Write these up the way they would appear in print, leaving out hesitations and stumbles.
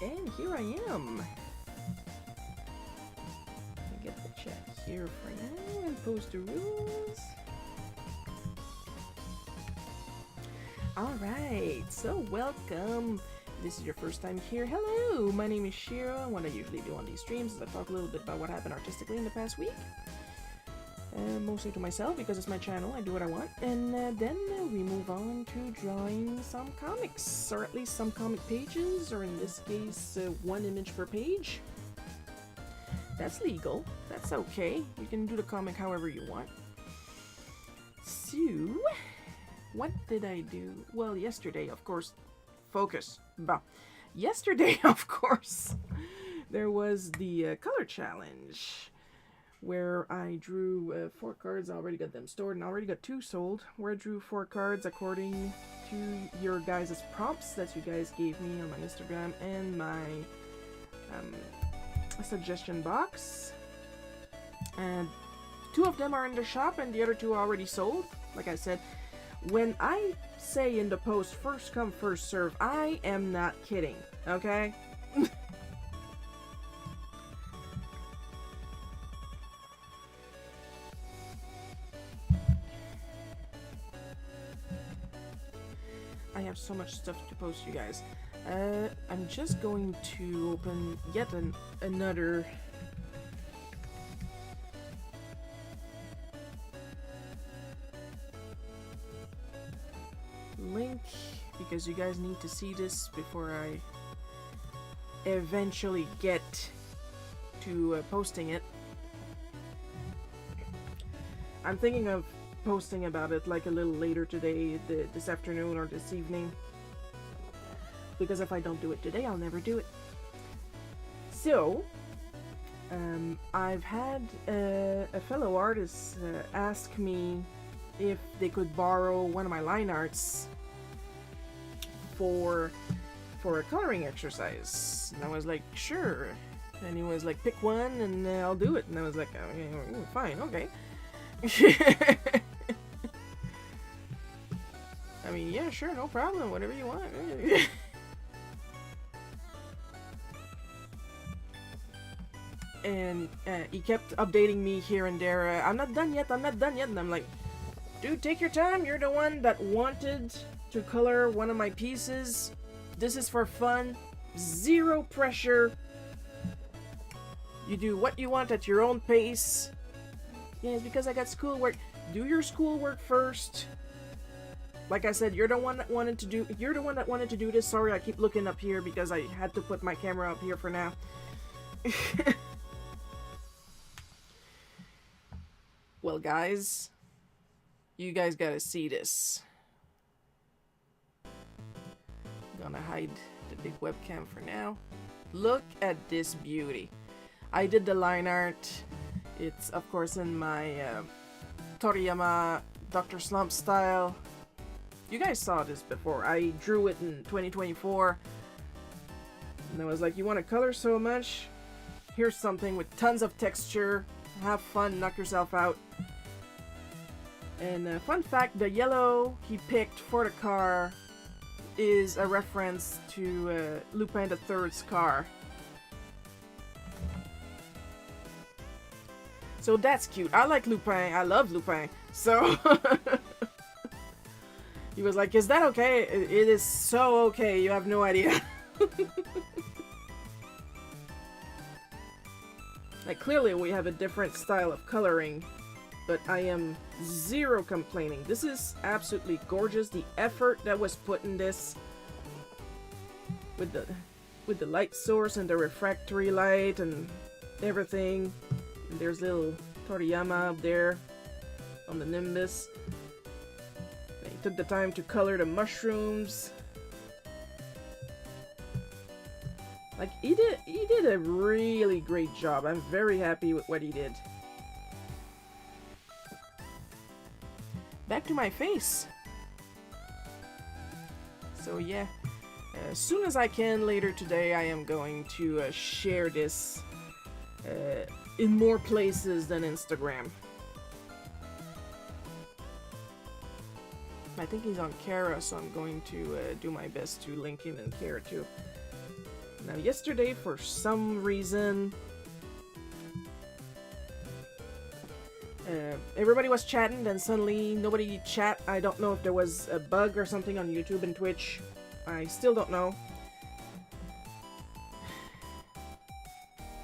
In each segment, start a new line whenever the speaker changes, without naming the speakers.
And here I am. I get the chat here for now and post the rules. Alright, so welcome. This is your first time here. Hello, my name is Shiro, and what I usually do on these streams is I talk a little bit about what happened artistically in the past week. Mostly to myself, because it's my channel, I do what I want. And then we move on to drawing some comics, or at least some comic pages, or in this case, one image per page. That's legal. That's okay. You can do the comic however you want. So, what did I do? Well, yesterday, of course, focus. Bah. Yesterday, of course, there was the color challenge, where I drew 4 cards. I already got them stored and already got 2 sold, where I drew 4 cards according to your guys' prompts that you guys gave me on my Instagram and my suggestion box. And 2 of them are in the shop and the other 2 are already sold. Like I said, when I say in the post, first come, first serve, I am not kidding, okay? I have so much stuff to post, you guys. I'm just going to open yet another link, because you guys need to see this before I eventually get to posting it. I'm thinking of posting about it like a little later today, this afternoon or this evening, because if I don't do it today, I'll never do it. So, I've had a fellow artist ask me if they could borrow one of my line arts for a coloring exercise, and I was like, sure. And he was like, pick one and I'll do it, and I was like, okay, fine, okay. I mean, yeah, sure, no problem, whatever you want. And he kept updating me here and there, I'm not done yet, I'm not done yet, and I'm like, dude, take your time, you're the one that wanted to color one of my pieces. This is for fun, zero pressure. You do what you want at your own pace. Yeah, it's because I got schoolwork. Do your schoolwork first. Like I said, you're the one that wanted to do this. Sorry, I keep looking up here because I had to put my camera up here for now. Well, guys, you guys gotta see this. I'm gonna hide the big webcam for now. Look at this beauty. I did the line art. It's, of course, in my Toriyama Dr. Slump style. You guys saw this before. I drew it in 2024. And I was like, you want to color so much? Here's something with tons of texture. Have fun, knock yourself out. And fun fact, the yellow he picked for the car is a reference to Lupin III's car. So that's cute. I like Lupin. I love Lupin. So he was like, is that okay? It is so okay. You have no idea. Like, clearly we have a different style of coloring, but I am zero complaining. This is absolutely gorgeous. The effort that was put in this with the light source and the refractory light and everything. And there's little Toriyama up there on the Nimbus. And he took the time to color the mushrooms. Like, he did a really great job. I'm very happy with what he did. Back to my face. So yeah, as soon as I can later today, I am going to share this in more places than Instagram. I think he's on Kara, so I'm going to do my best to link him in Kara too. Now yesterday, for some reason, everybody was chatting, then suddenly nobody chat. I don't know if there was a bug or something on YouTube and Twitch. I still don't know.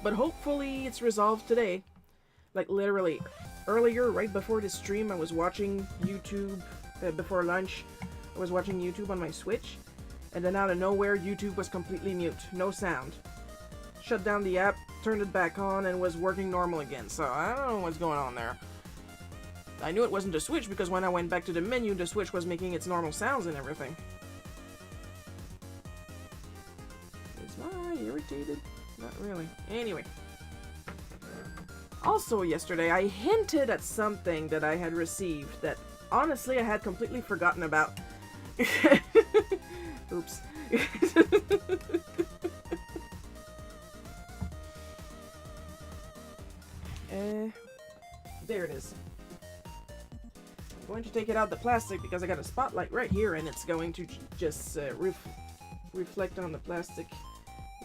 But hopefully it's resolved today. Like literally, earlier, right before this stream, I was watching YouTube, before lunch, I was watching YouTube on my Switch, and then out of nowhere, YouTube was completely mute. No sound. Shut down the app, turned it back on, and was working normal again. So I don't know what's going on there. I knew it wasn't the Switch because when I went back to the menu, the Switch was making its normal sounds and everything. Is I irritated? Not really. Anyway. Also yesterday, I hinted at something that I had received that, honestly, I had completely forgotten about. Oops. There it is. I'm going to take it out of the plastic because I got a spotlight right here and it's going to just reflect on the plastic.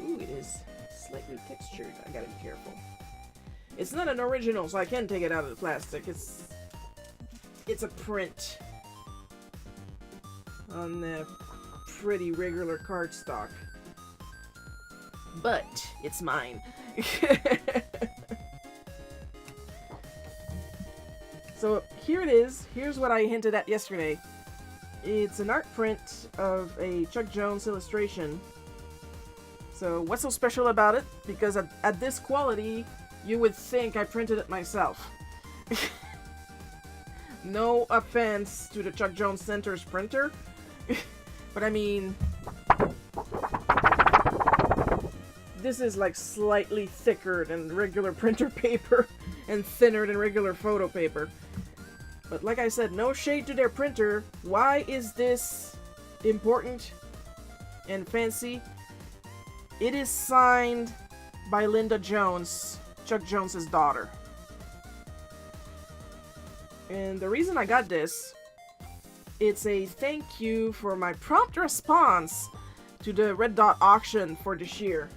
Ooh, it is slightly textured. I gotta be careful. It's not an original, so I can take it out of the plastic. It's a print on the pretty regular cardstock. But it's mine. So here it is. Here's what I hinted at yesterday. It's an art print of a Chuck Jones illustration. So what's so special about it? Because at this quality, you would think I printed it myself. No offense to the Chuck Jones Center's printer, but I mean, this is like slightly thicker than regular printer paper and thinner than regular photo paper. But like I said, no shade to their printer. Why is this important and fancy? It is signed by Linda Jones, Chuck Jones's daughter. And the reason I got this, it's a thank you for my prompt response to the Red Dot auction for this year.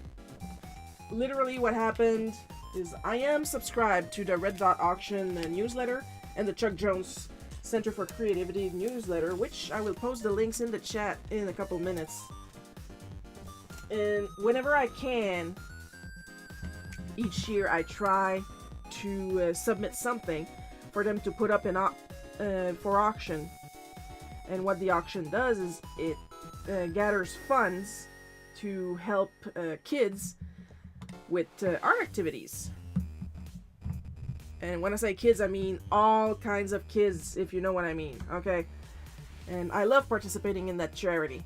Literally what happened is I am subscribed to the Red Dot auction newsletter and the Chuck Jones Center for Creativity newsletter, which I will post the links in the chat in a couple minutes. And whenever I can, each year I try to submit something for them to put up for auction. And what the auction does is it gathers funds to help kids with art activities. And when I say kids, I mean all kinds of kids, if you know what I mean, okay? And I love participating in that charity.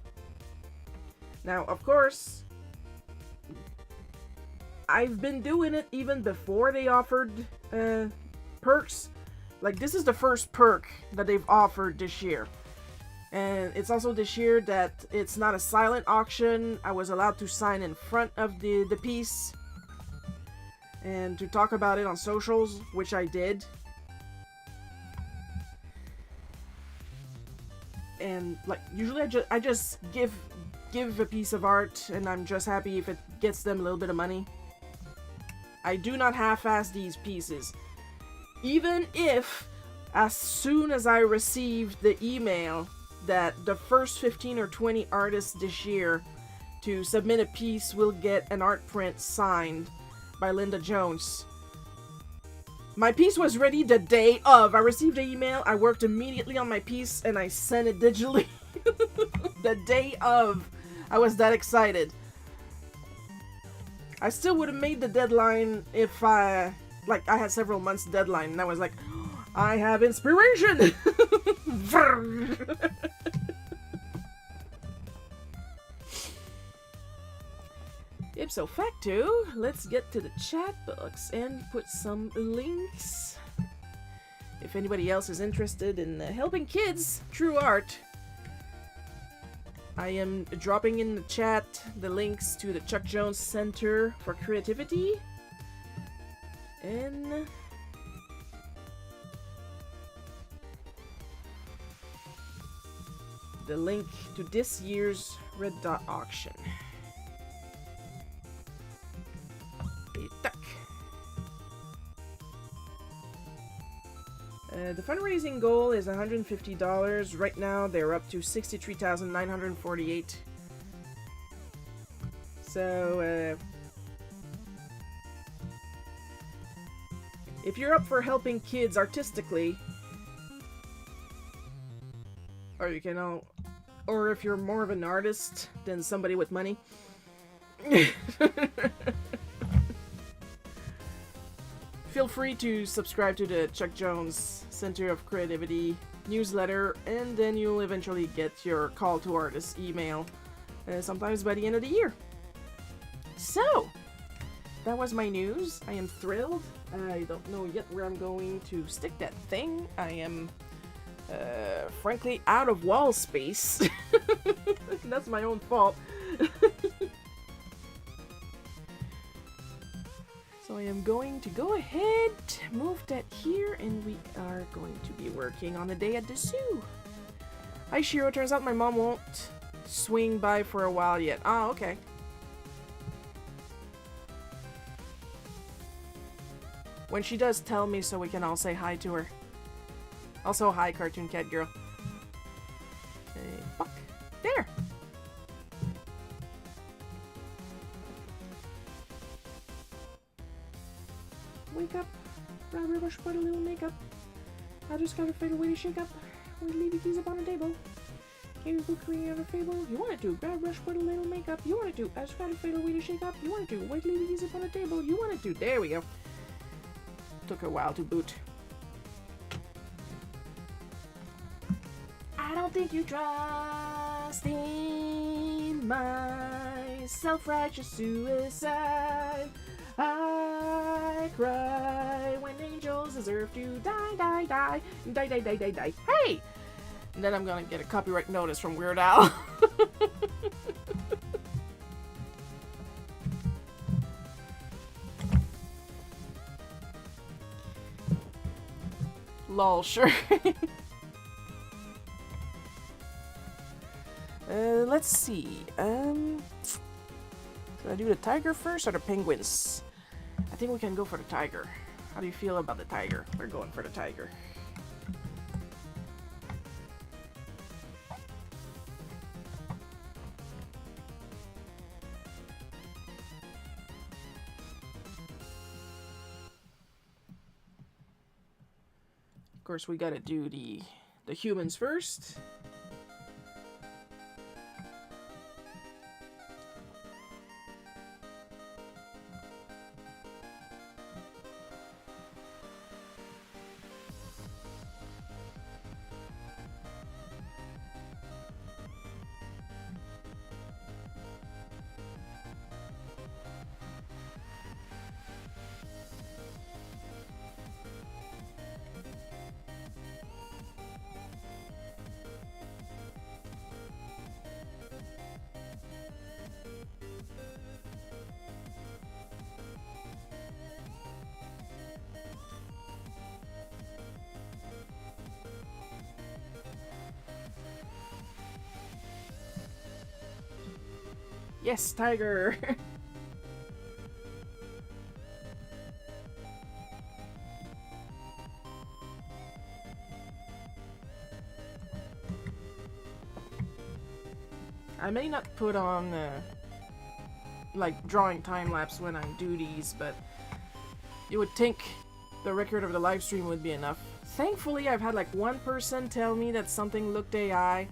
Now, of course, I've been doing it even before they offered perks. Like, this is the first perk that they've offered this year. And it's also this year that it's not a silent auction. I was allowed to sign in front of the piece and to talk about it on socials, which I did. And like usually I just give a piece of art and I'm just happy if it gets them a little bit of money. I do not half-ass these pieces. Even if as soon as I received the email that the first 15 or 20 artists this year to submit a piece will get an art print signed by Linda Jones. My piece was ready the day of. I received the email, I worked immediately on my piece, and I sent it digitally the day of. I was that excited. I still would have made the deadline if I had several months deadline, and I was like, I have inspiration! Ipso facto, let's get to the chat box and put some links. If anybody else is interested in helping kids through art, I am dropping in the chat the links to the Chuck Jones Center for Creativity and the link to this year's Red Dot auction. The fundraising goal is $150. Right now, they're up to $63,948. So, if you're up for helping kids artistically, or you can, or if you're more of an artist than somebody with money, feel free to subscribe to the Chuck Jones Center of Creativity newsletter, and then you'll eventually get your call to artists email sometimes by the end of the year. So, that was my news. I am thrilled. I don't know yet where I'm going to stick that thing. I am, frankly, out of wall space. That's my own fault. So I am going to go ahead, move that here, and we are going to be working on a day at the zoo. Hi, Shiro. Turns out my mom won't swing by for a while yet. Oh, okay. When she does, tell me so we can all say hi to her. Also, hi, Cartoon Cat Girl. Hey, fuck. There! Wake up. Grab your brush, put a little makeup. I just gotta fade away to shake up. We leave the keys up on the table. Can you put cream on the table? You wanted to. Grab brush, put a little makeup. You wanted to. I just gotta fade away to shake up. You wanted to. Wait, leave the keys up on the table. You wanted to. There we go. Took a while to boot. I don't think you trust in my self-righteous suicide. I cry when angels deserve to die, die, die, die, die, die, die, die. Hey! And then I'm gonna get a copyright notice from Weird Al. Lol, sure. Let's see. Should I do the tiger first or the penguins? I think we can go for the tiger. How do you feel about the tiger? We're going for the tiger. Of course, we gotta do the humans first. Yes, tiger! I may not put on, like, drawing time-lapse when I do these, but you would think the record of the live stream would be enough. Thankfully, I've had, like, one person tell me that something looked AI,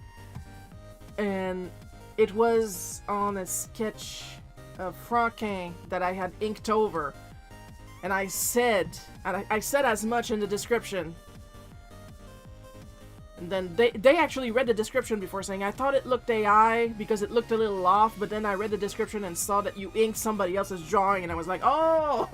and it was on a sketch of Franquin that I had inked over, and I said as much in the description. And then they actually read the description before saying, I thought it looked AI because it looked a little off, but then I read the description and saw that you inked somebody else's drawing, and I was like, oh!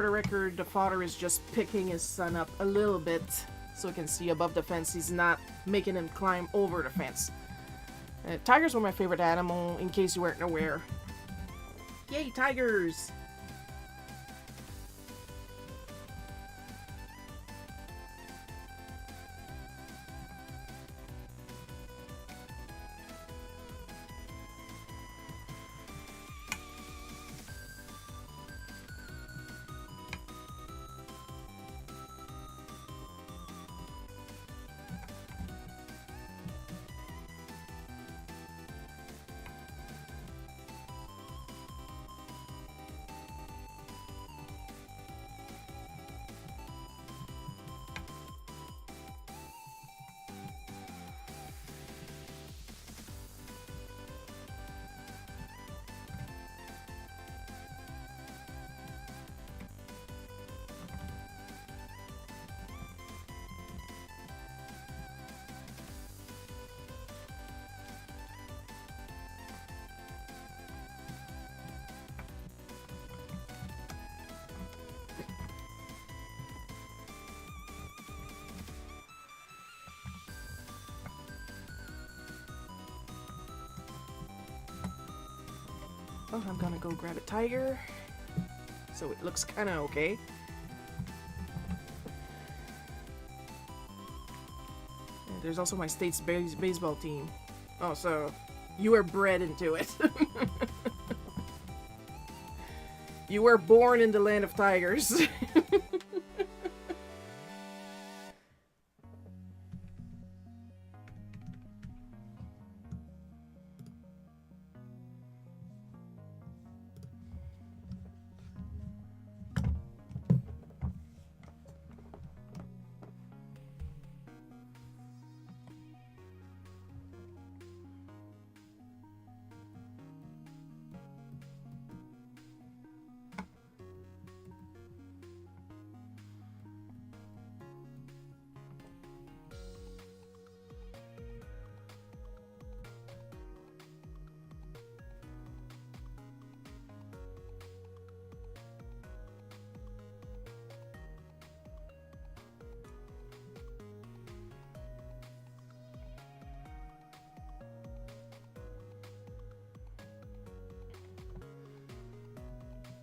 For the record, the father is just picking his son up a little bit so he can see above the fence. He's not making him climb over the fence. Tigers were my favorite animal, in case you weren't aware. Yay, tigers! Oh, I'm gonna go grab a tiger. So it looks kinda okay. And there's also my state's baseball team. Oh, so you were bred into it. You were born in the land of tigers.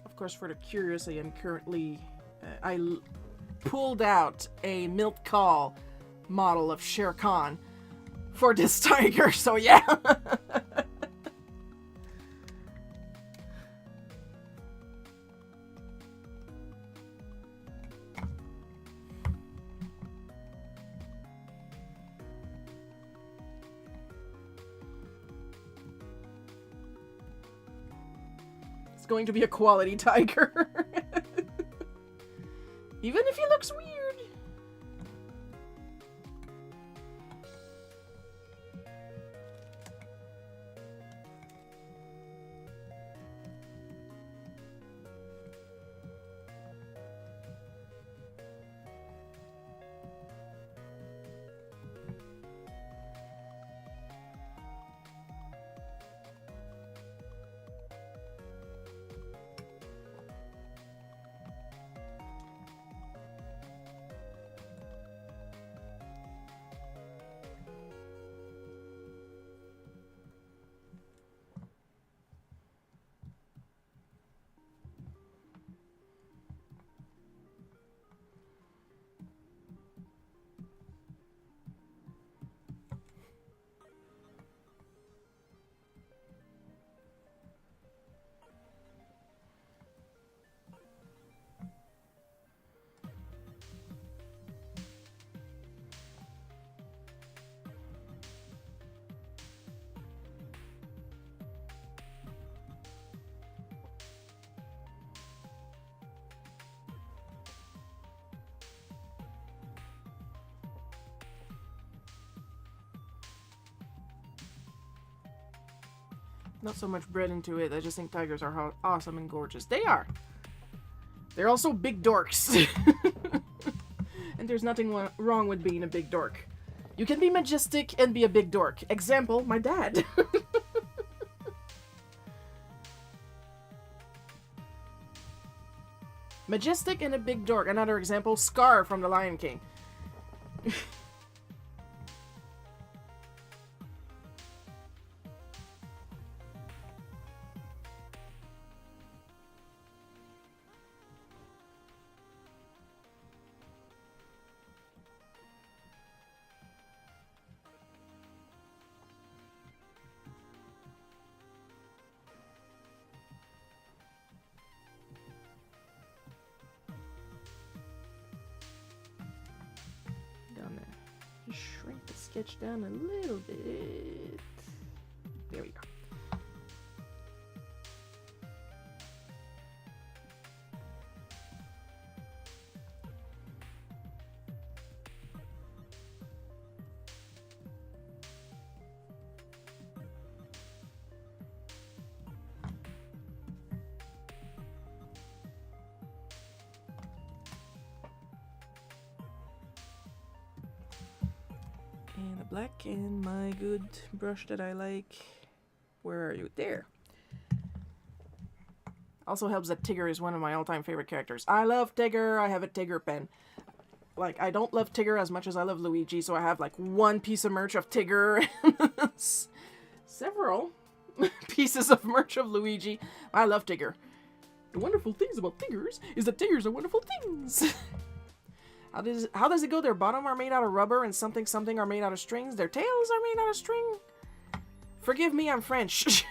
Of course, for the curious, I am currently... pulled out a milk call model of Shere Khan for this tiger, so yeah. It's going to be a quality tiger. Even if he looks weird. Not so much bred into it, I just think tigers are awesome and gorgeous. They are! They're also big dorks. And there's nothing wrong with being a big dork. You can be majestic and be a big dork. Example, my dad. Majestic and a big dork. Another example, Scar from The Lion King. Shrink the sketch down a little bit. There we go. And a black and my good brush that I like. Where are you? There. Also helps that Tigger is one of my all-time favorite characters. I love Tigger. I have a Tigger pen. Like, I don't love Tigger as much as I love Luigi, so I have like one piece of merch of Tigger and several pieces of merch of Luigi. I love Tigger. The wonderful things about Tiggers is that Tiggers are wonderful things. How does it go? Their bottom are made out of rubber and something are made out of strings. Their tails are made out of string. Forgive me, I'm French.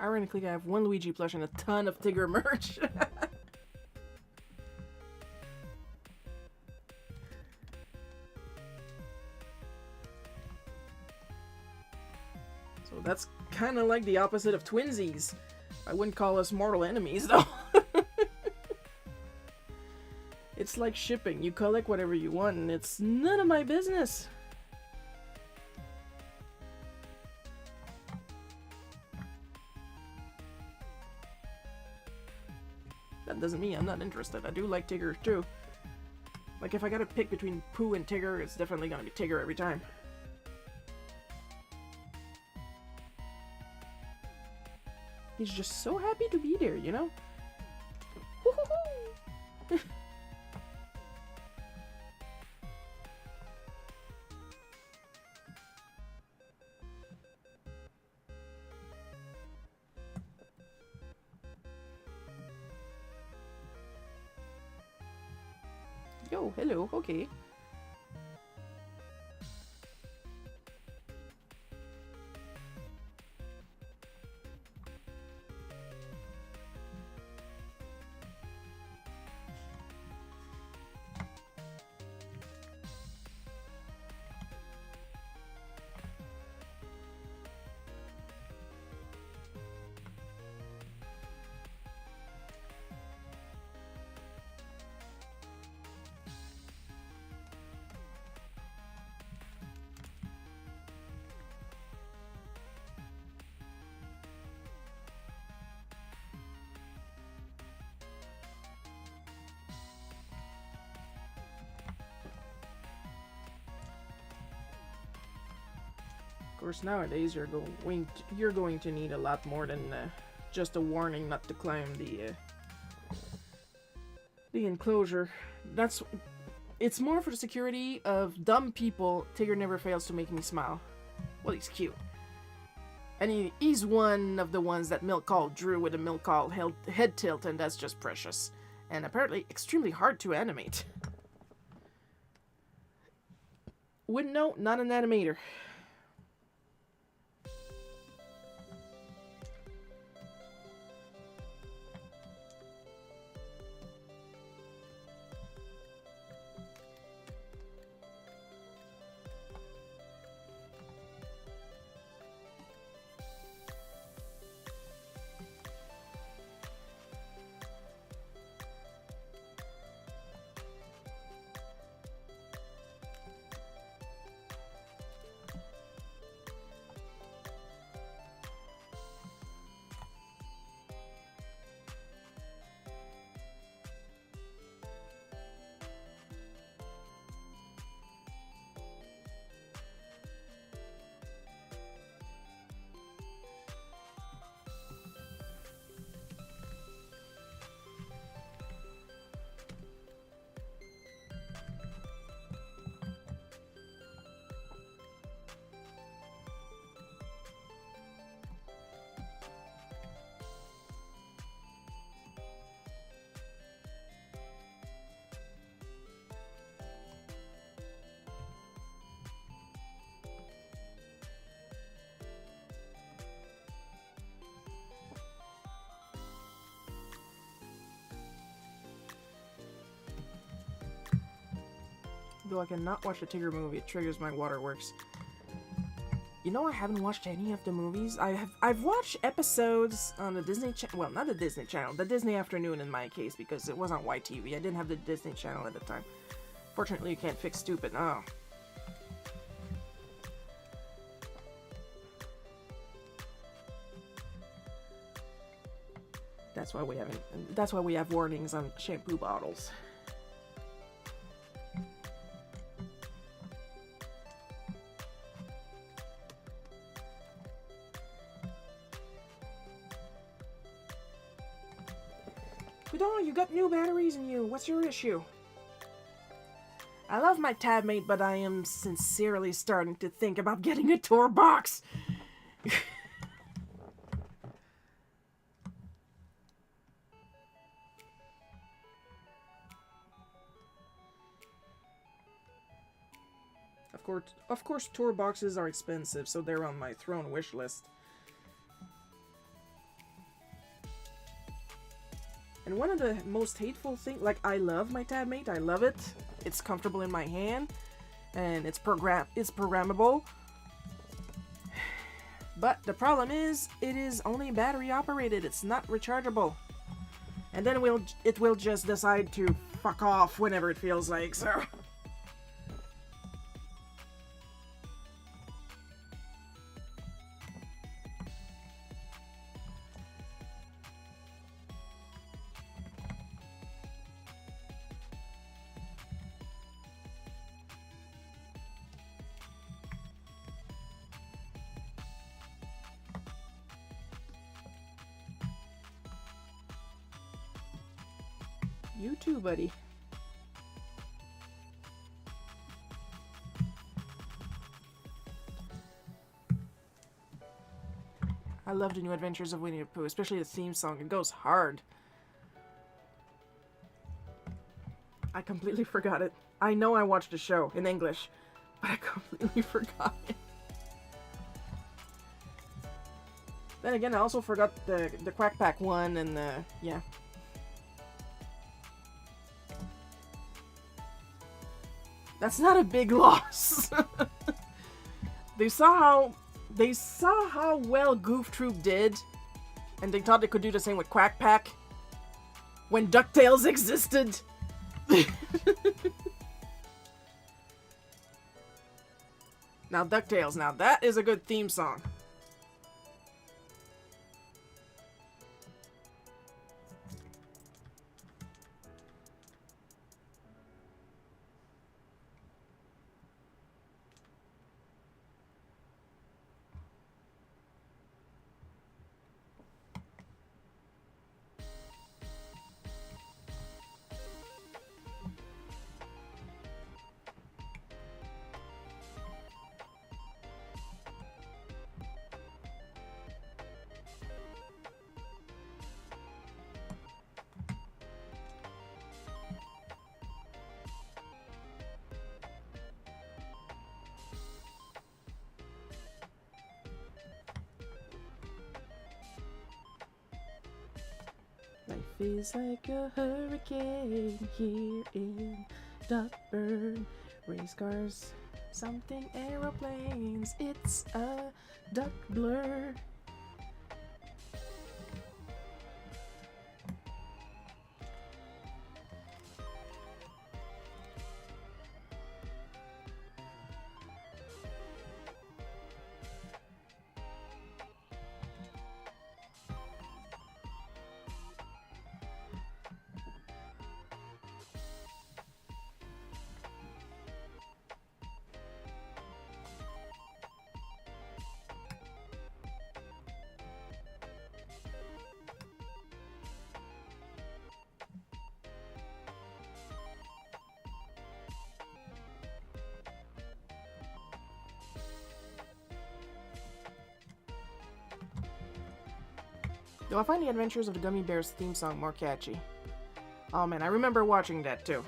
Ironically, I have one Luigi plush and a ton of Tigger merch. So that's kind of like the opposite of twinsies. I wouldn't call us mortal enemies, though. It's like shipping. You collect whatever you want, and it's none of my business. That doesn't mean I'm not interested. I do like Tigger, too. Like, if I gotta pick between Pooh and Tigger, it's definitely gonna be Tigger every time. He's just so happy to be there, you know? Woo-hoo-hoo! Yo, hello, okay. Of course, nowadays you're going to need a lot more than just a warning not to climb the enclosure. It's more for the security of dumb people. Tigger never fails to make me smile. Well, he's cute, and he's one of the ones that Milk called drew with a Milk call head tilt, and that's just precious, and apparently extremely hard to animate. Wouldn't know, not an animator. Though I cannot watch the Tigger movie, it triggers my waterworks. You know, I haven't watched any of the movies. I've watched episodes on the Disney Channel. Well, not the Disney Channel, the Disney Afternoon in my case, because it was on YTV. I didn't have the Disney Channel at the time. Fortunately, you can't fix stupid. Oh. That's why we have warnings on shampoo bottles. You got new batteries in you. What's your issue? I love my tab mate, but I am sincerely starting to think about getting a tour box. Of course, tour boxes are expensive, so they're on my throne wish list. And one of the most hateful things, like, I love my tabmate, I love it. It's comfortable in my hand, and it's programmable. But the problem is, it is only battery operated. It's not rechargeable. And then it will just decide to fuck off whenever it feels like, so... You too, buddy. I love the New Adventures of Winnie the Pooh, especially the theme song. It goes hard. I completely forgot it. I know I watched the show in English, but I completely forgot it. Then again, I also forgot the Quack Pack one and yeah. That's not a big loss. They saw how well Goof Troop did, and they thought they could do the same with Quack Pack when DuckTales existed. Now DuckTales, now that is a good theme song. Life is like a hurricane here in Duckburn. Race cars, something aeroplanes. It's a duck blur. Though I find the Adventures of the Gummy Bears theme song more catchy. Oh man, I remember watching that too.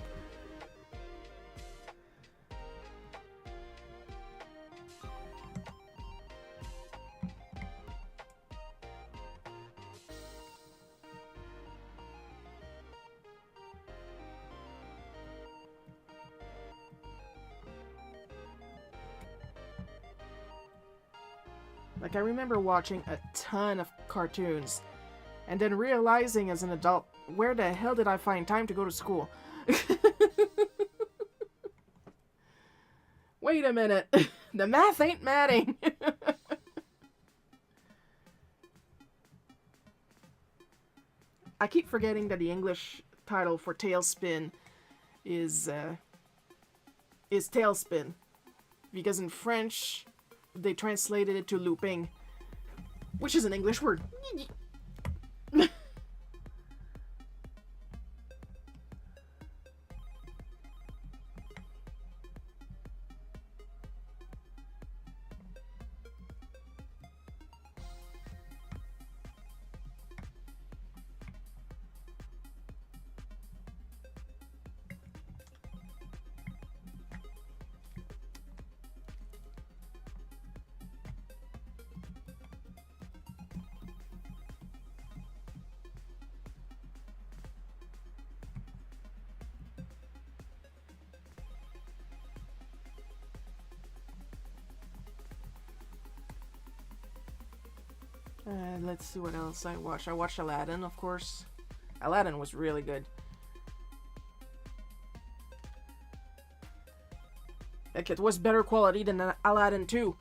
Like, I remember watching a ton of cartoons, and then realizing as an adult, where the hell did I find time to go to school? Wait a minute. The math ain't matting. I keep forgetting that the English title for Tailspin is Tailspin. Because in French, they translated it to looping, which is an English word. Let's see what else I watched. I watched Aladdin, of course. Aladdin was really good. Like, it was better quality than Aladdin 2.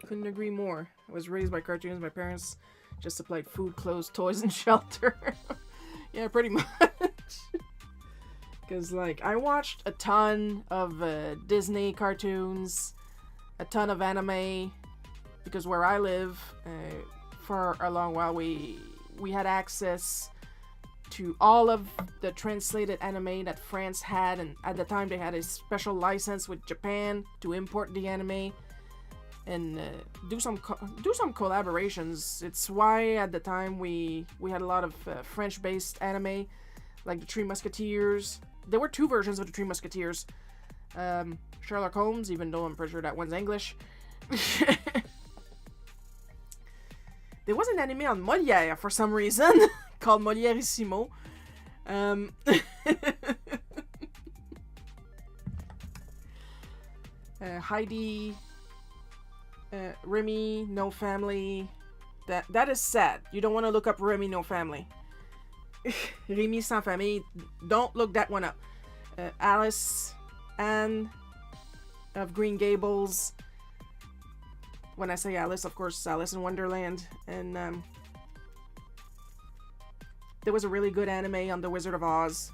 Couldn't agree more. I was raised by cartoons. My parents just supplied food, clothes, toys, and shelter. Yeah, pretty much. Because, like, I watched a ton of Disney cartoons, a ton of anime, because where I live, for a long while, we had access to all of the translated anime that France had, and at the time they had a special license with Japan to import the anime and do some collaborations. It's why at the time we had a lot of French-based anime, like the Three Musketeers. There were 2 versions of the Three Musketeers. Sherlock Holmes, even though I'm pretty sure that one's English. There was an anime on Molière for some reason called Molièrissimo. Heidi, Remy, No Family. That is sad. You don't want to look up Remy, No Family. Remy Sans Famille. Don't look that one up. Alice, Anne of Green Gables. When I say Alice, of course, Alice in Wonderland. And there was a really good anime on The Wizard of Oz.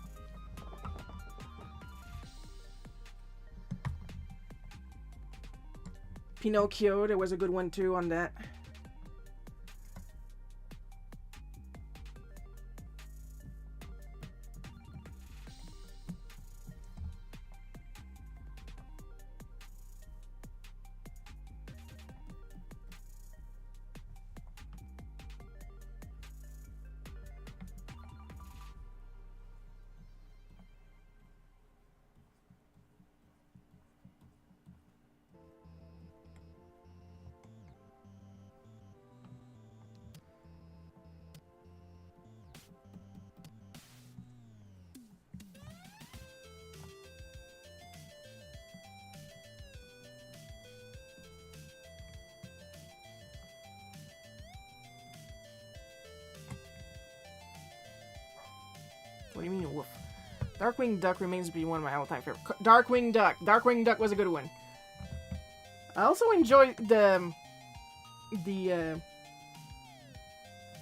Pinocchio, there was a good one too on that. What do you mean, woof? Darkwing Duck remains to be one of my all-time favorite. Darkwing Duck. Darkwing Duck was a good one. I also enjoyed the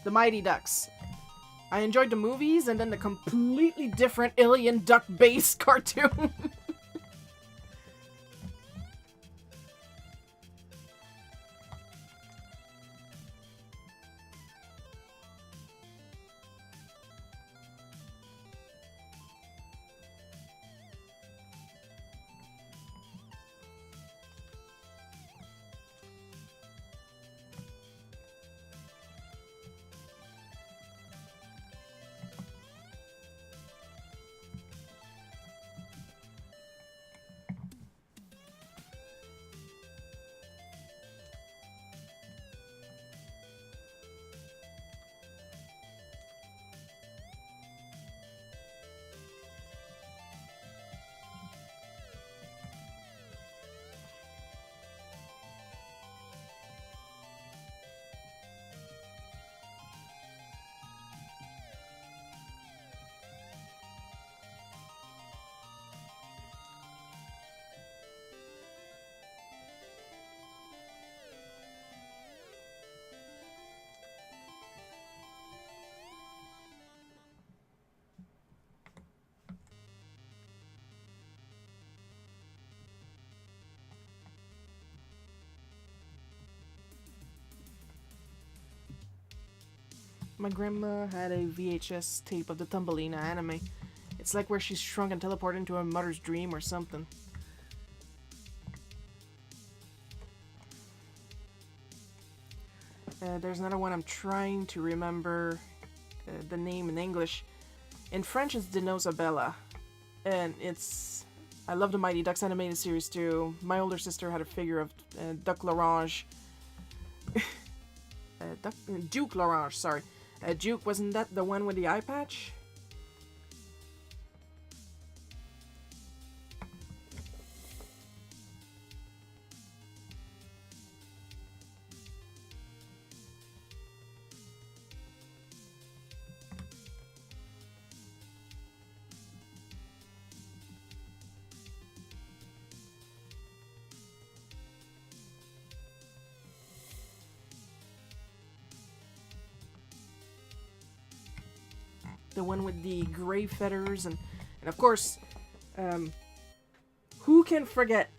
Mighty Ducks. I enjoyed the movies and then the completely different alien duck-based cartoon. My grandma had a VHS tape of the Thumbelina anime. It's like where she's shrunk and teleported into her mother's dream or something. There's another one I'm trying to remember the name in English. In French, it's Dinosabella. And it's... I love the Mighty Ducks animated series too. My older sister had a figure of Duck L'Orange. Duke L'Orange, sorry. Duke, wasn't that the one with the eye patch? The one with the gray feathers and of course, who can forget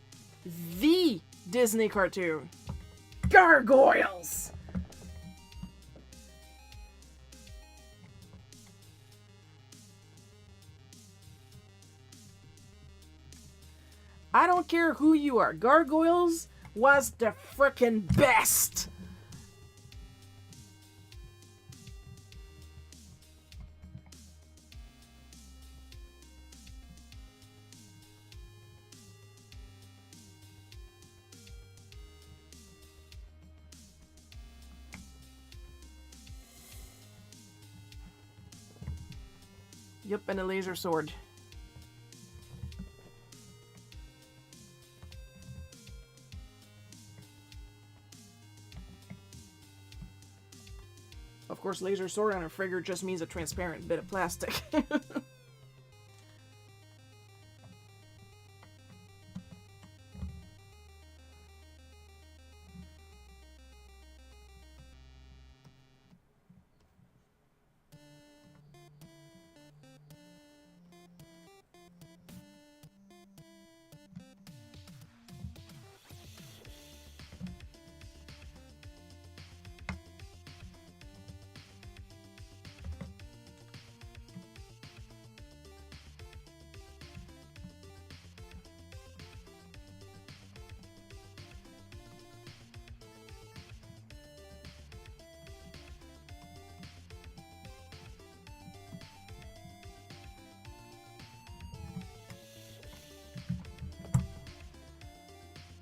the Disney cartoon? Gargoyles! I don't care who you are, Gargoyles was the frickin' best! Yep, and a laser sword. Of course, laser sword on a figure just means a transparent bit of plastic.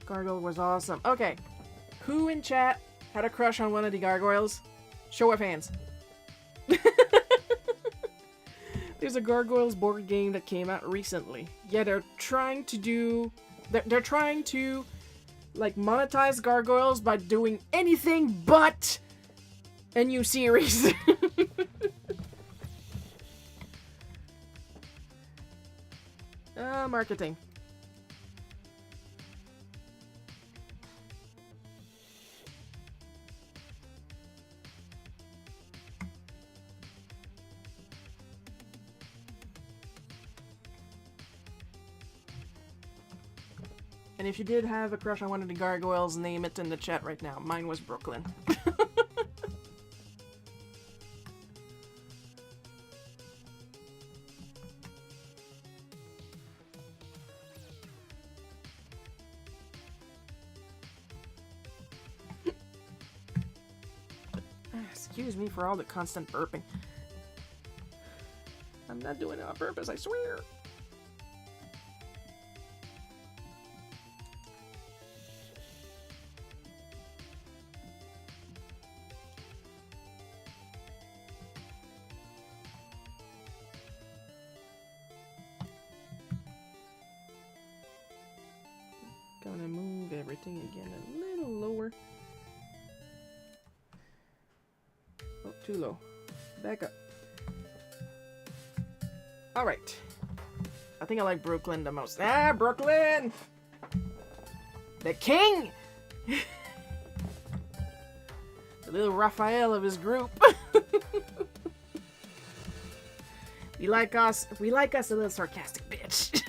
Gargoyle was awesome. Okay, who in chat had a crush on one of the gargoyles? Show of hands. There's a Gargoyles board game that came out recently. Yeah, they're trying to do... They're trying to, like, monetize Gargoyles by doing anything but a new series. Marketing. And if you did have a crush on one of the gargoyles, name it in the chat right now. Mine was Brooklyn. Excuse me for all the constant burping. I'm not doing it on purpose, I swear. Gonna move everything again a little lower. Oh, too low. Back up. Alright. I think I like Brooklyn the most. Ah, Brooklyn! The king! The little Raphael of his group. We like us a little sarcastic bitch.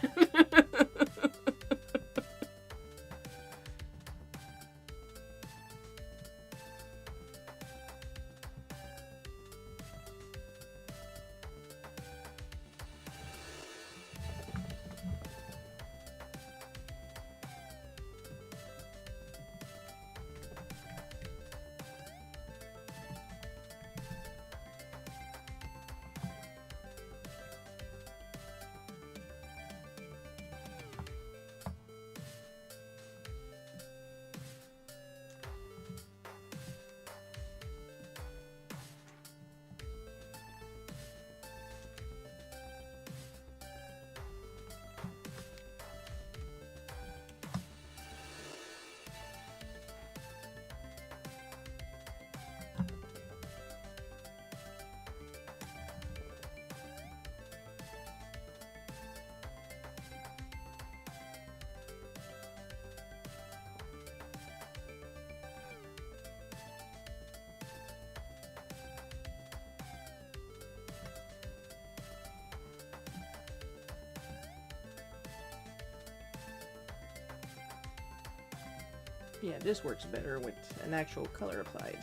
Yeah, this works better with an actual color applied.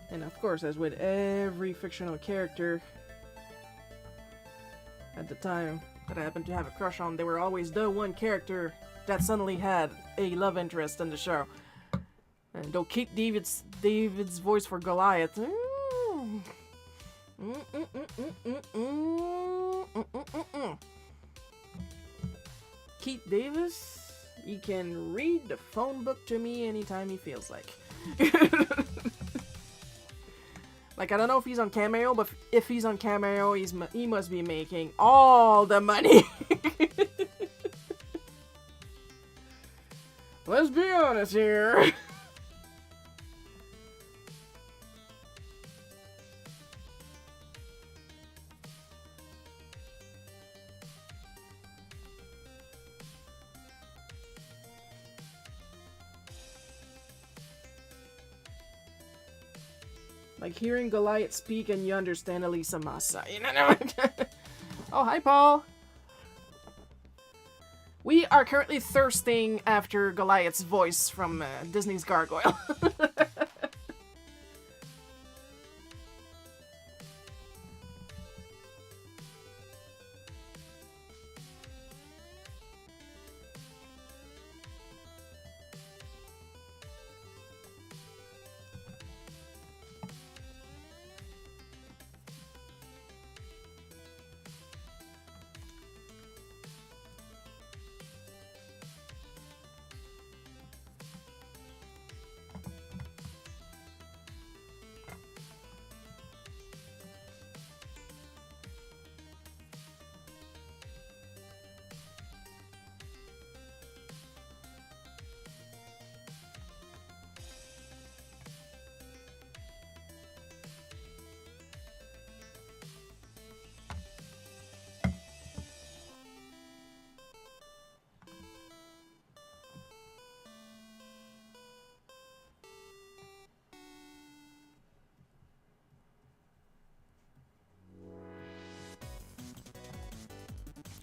And of course, as with every fictional character at the time that I happened to have a crush on, they were always the one character that suddenly had a love interest in the show. And don't keep David's voice for Goliath. Keith Davis, he can read the phone book to me anytime he feels like. Like, I don't know if he's on Cameo, but if he's on Cameo, he must be making all the money. Let's be honest here. Like hearing Goliath speak and you understand Elisa Massa. You know? Oh, hi, Paul. We are currently thirsting after Goliath's voice from Disney's Gargoyle.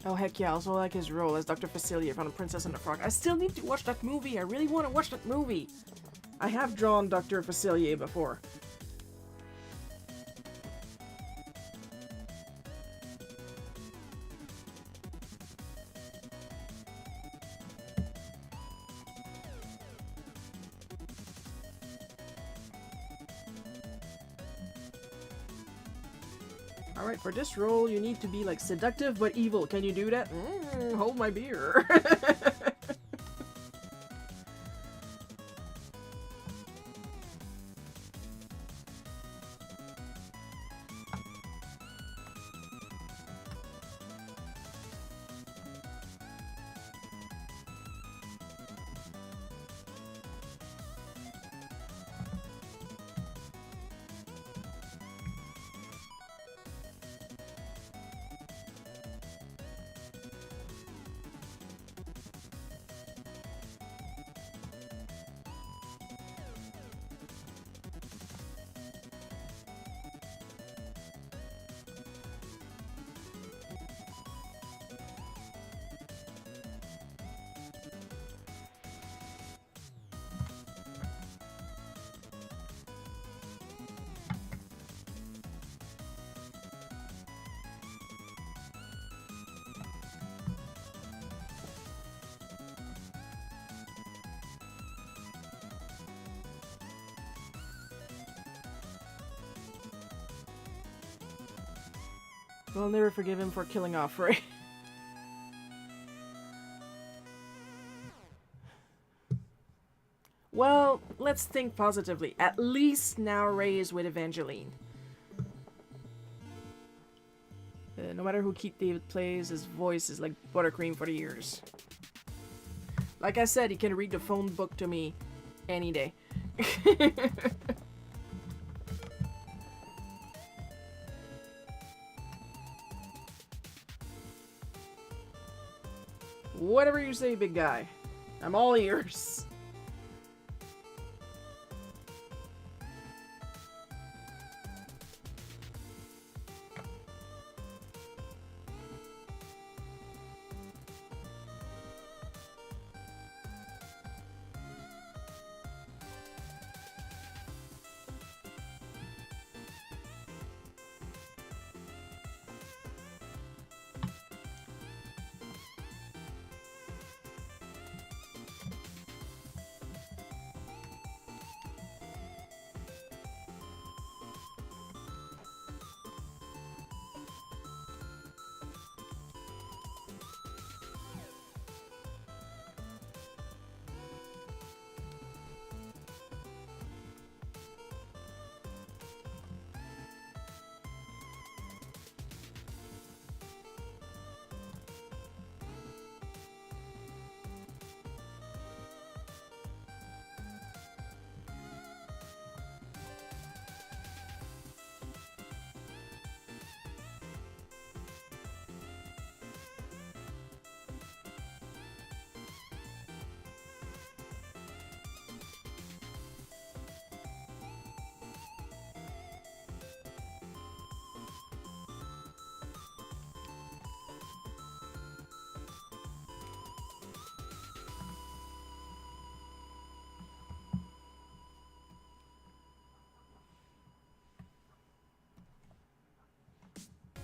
Oh, heck yeah, I also like his role as Dr. Facilier from The Princess and the Frog. I still need to watch that movie. I really want to watch that movie. I have drawn Dr. Facilier before. Alright, for this role, you need to be, like, seductive but evil. Can you do that? Hold my beer. I'll never forgive him for killing off Ray. Well, let's think positively. At least now Ray is with Evangeline. No matter who Keith David plays, his voice is like buttercream for the ears. Like I said, he can read the phone book to me any day. Whatever you say, big guy. I'm all ears.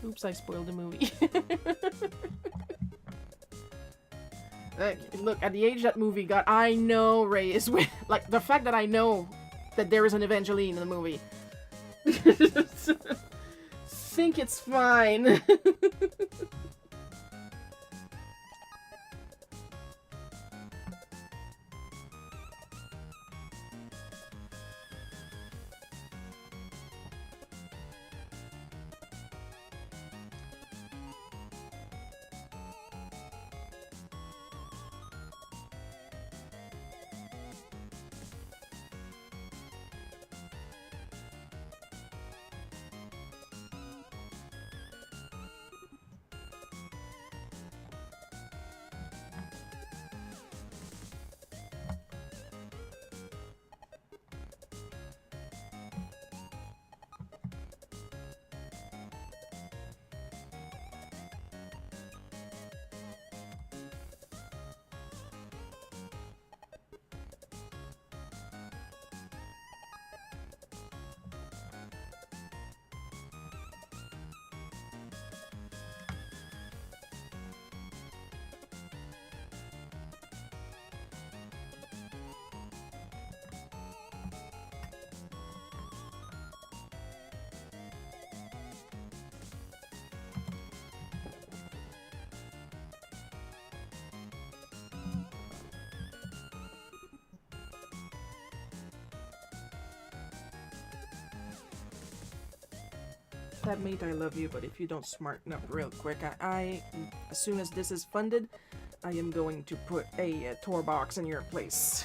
Oops, I spoiled the movie. Look, at the age that movie got, I know Ray is with... Like, the fact that I know that there is an Evangeline in the movie. Think it's fine. Flatmate, I love you, but if you don't smarten up real quick, as soon as this is funded, I am going to put a tour box in your place.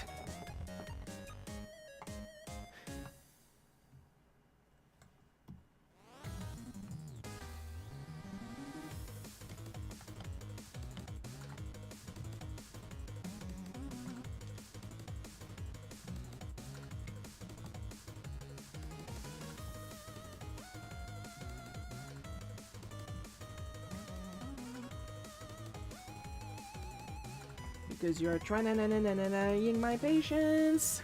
Because you're trying my patience.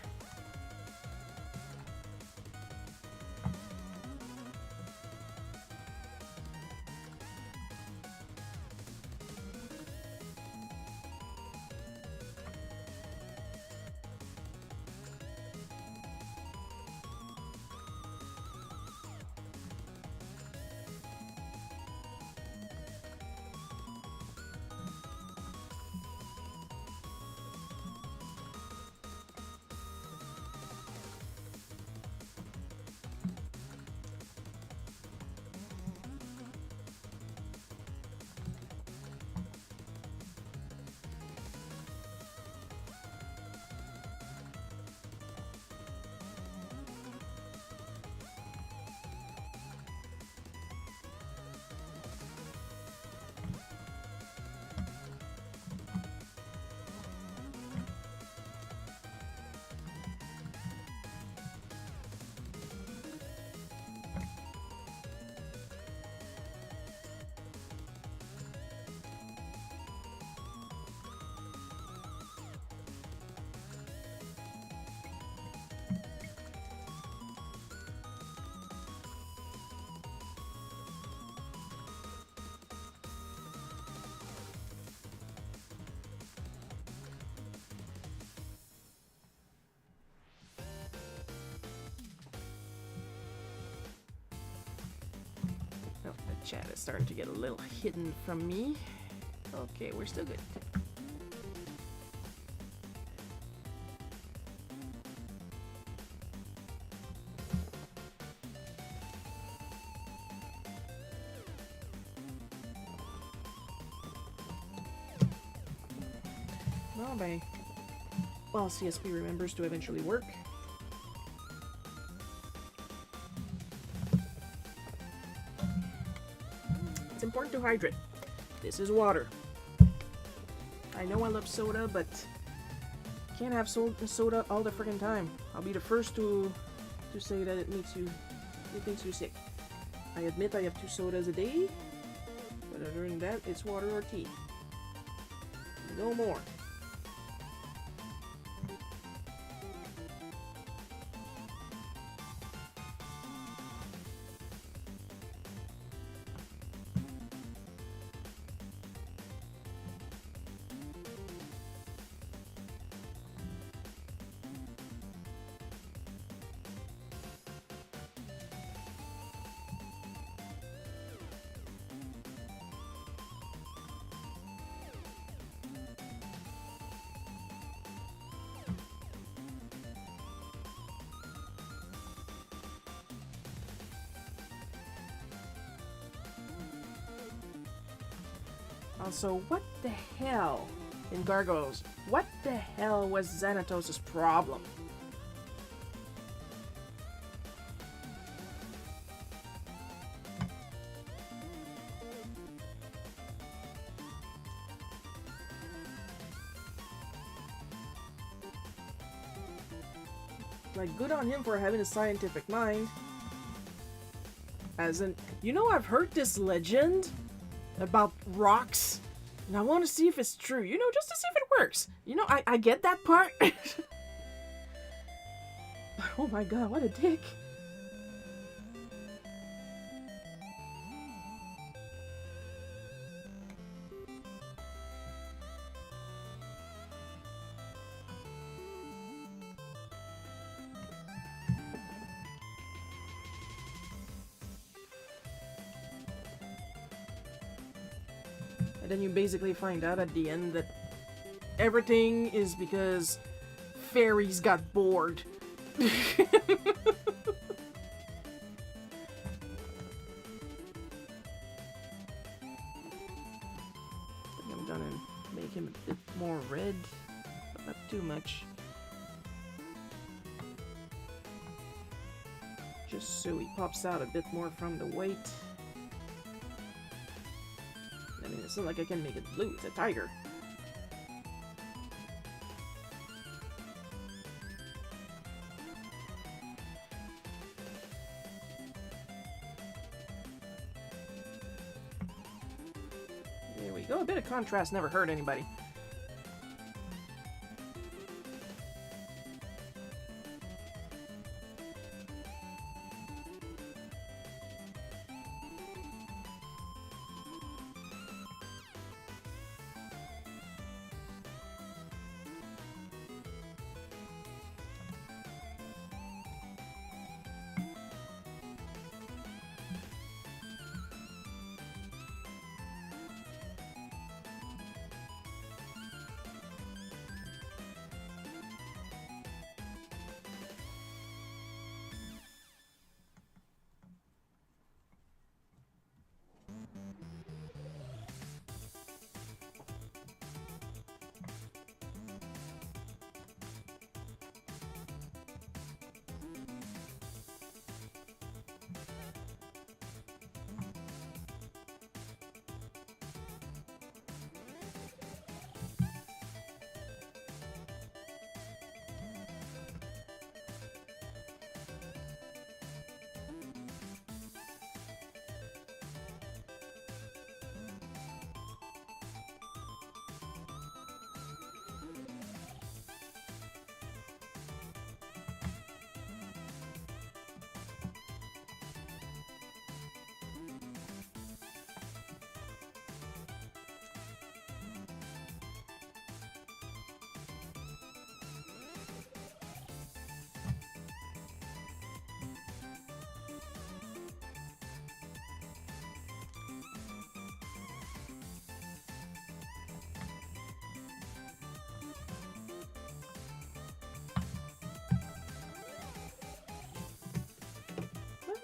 Oh, the chat is starting to get a little hidden from me. Okay, we're still good. Well, CSP remembers to eventually work. It's important to hydrate. This is water. I know I love soda, but can't have soda all the friggin' time. I'll be the first to say that it makes you sick. I admit I have 2 sodas a day, but other than that, it's water or tea. No more. Also, what the hell in Gargoyles? What the hell was Xanatos' problem? Like, good on him for having a scientific mind. As in, you know, I've heard this legend about rocks, and I want to see if it's true, you know, just to see if it works. You know, I get that part. Oh my god, what a dick. And then you basically find out at the end that everything is because fairies got bored. I'm gonna make him a bit more red, but not too much. Just so he pops out a bit more from the weight. I mean, it's not like I can make it blue, it's a tiger. There we go, a bit of contrast never hurt anybody.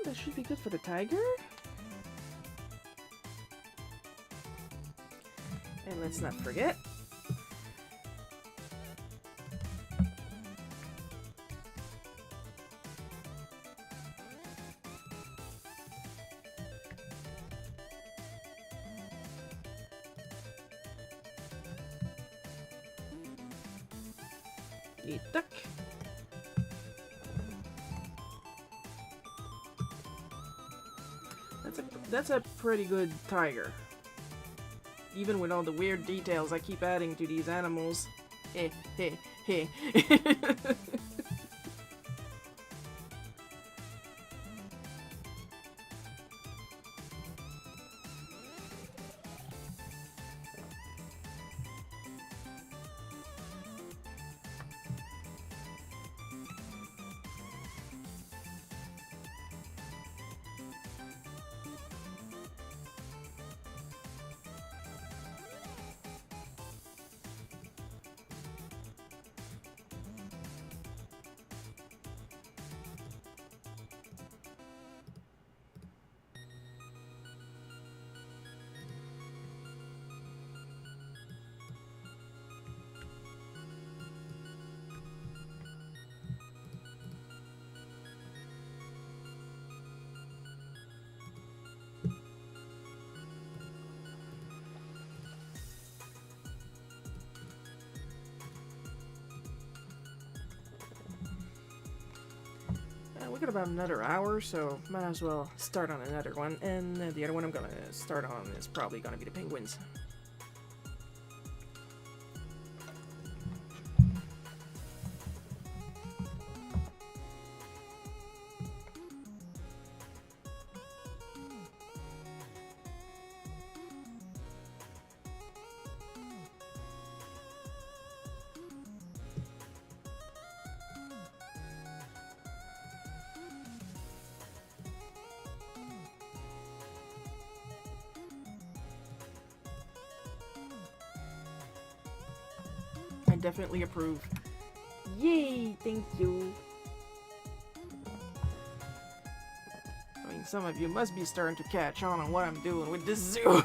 That should be good for the tiger. And let's not forget. A duck. That's a pretty good tiger. Even with all the weird details I keep adding to these animals. Heh, heh, heh. We got about another hour, so might as well start on another one. And the other one I'm gonna start on is probably gonna be the penguins. I definitely approve. Yay! Thank you. I mean, some of you must be starting to catch on what I'm doing with this zoo.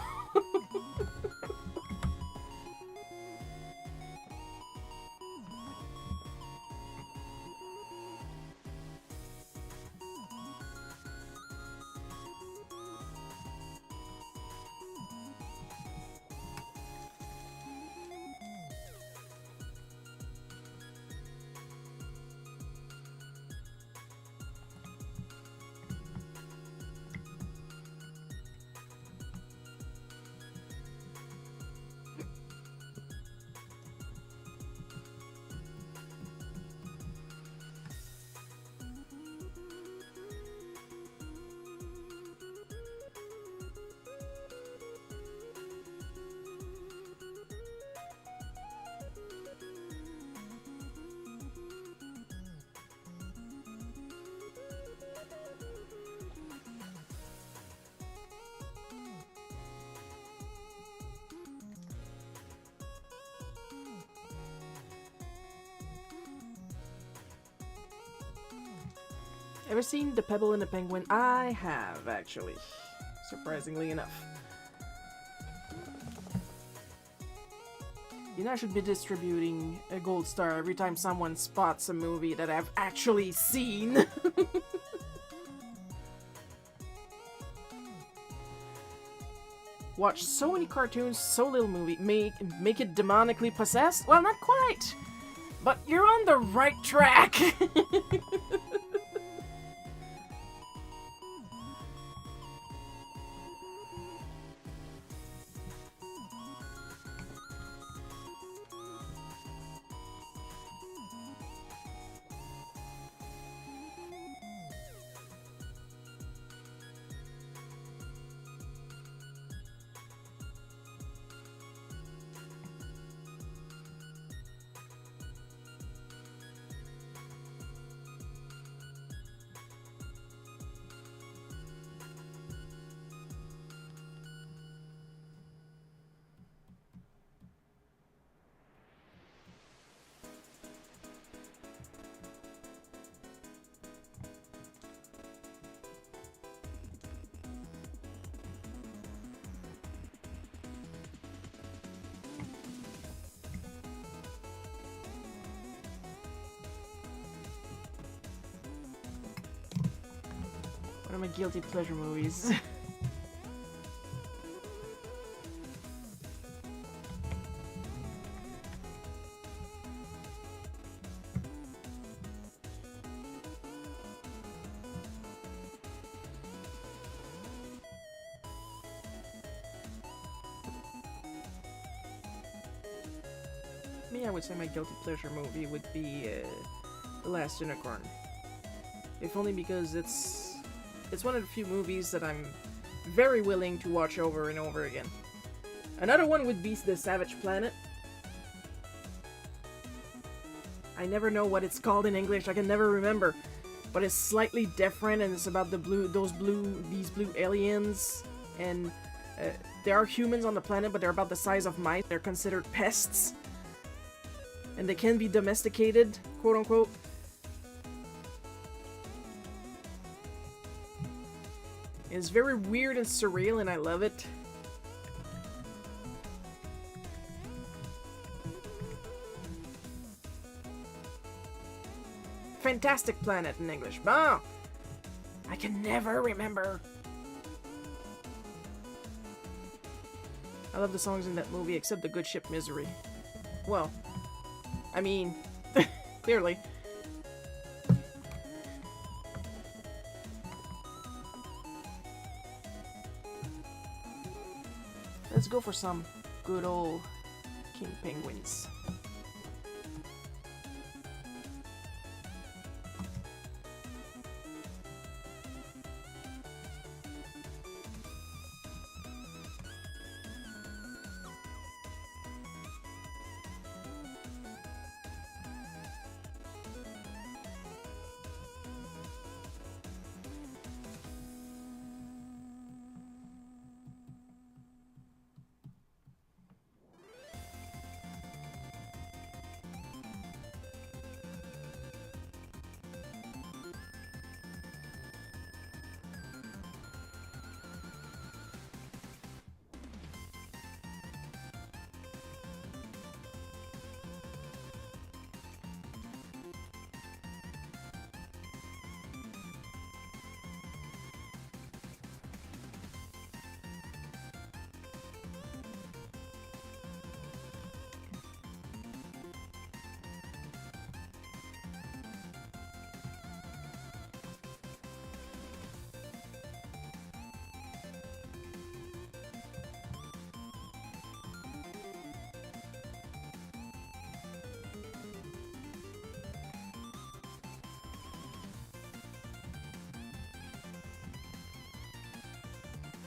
Ever seen The Pebble and the Penguin? I have, actually. Surprisingly enough. You know, I should be distributing a gold star every time someone spots a movie that I've actually seen. Watch so many cartoons, so little movie. Make it demonically possessed? Well, not quite. But you're on the right track. One of my guilty pleasure movies. Me, I would say my guilty pleasure movie would be The Last Unicorn. If only because it's one of the few movies that I'm very willing to watch over and over again. Another one would be The Savage Planet. I never know what it's called in English, I can never remember. But it's slightly different, and it's about these blue aliens. And there are humans on the planet, but they're about the size of mice. They're considered pests. And they can be domesticated, quote unquote. It's very weird and surreal, and I love it. Fantastic Planet in English. Bah! I can never remember. I love the songs in that movie, except the Good Ship Misery. Well, I mean, clearly. Let's go for some good old king penguins.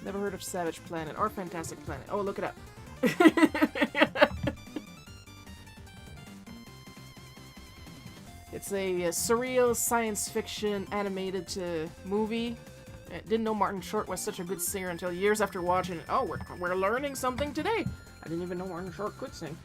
Never heard of Savage Planet or Fantastic Planet. Oh, look it up. It's a surreal science fiction animated movie. I didn't know Martin Short was such a good singer until years after watching it. Oh, we're learning something today. I didn't even know Martin Short could sing.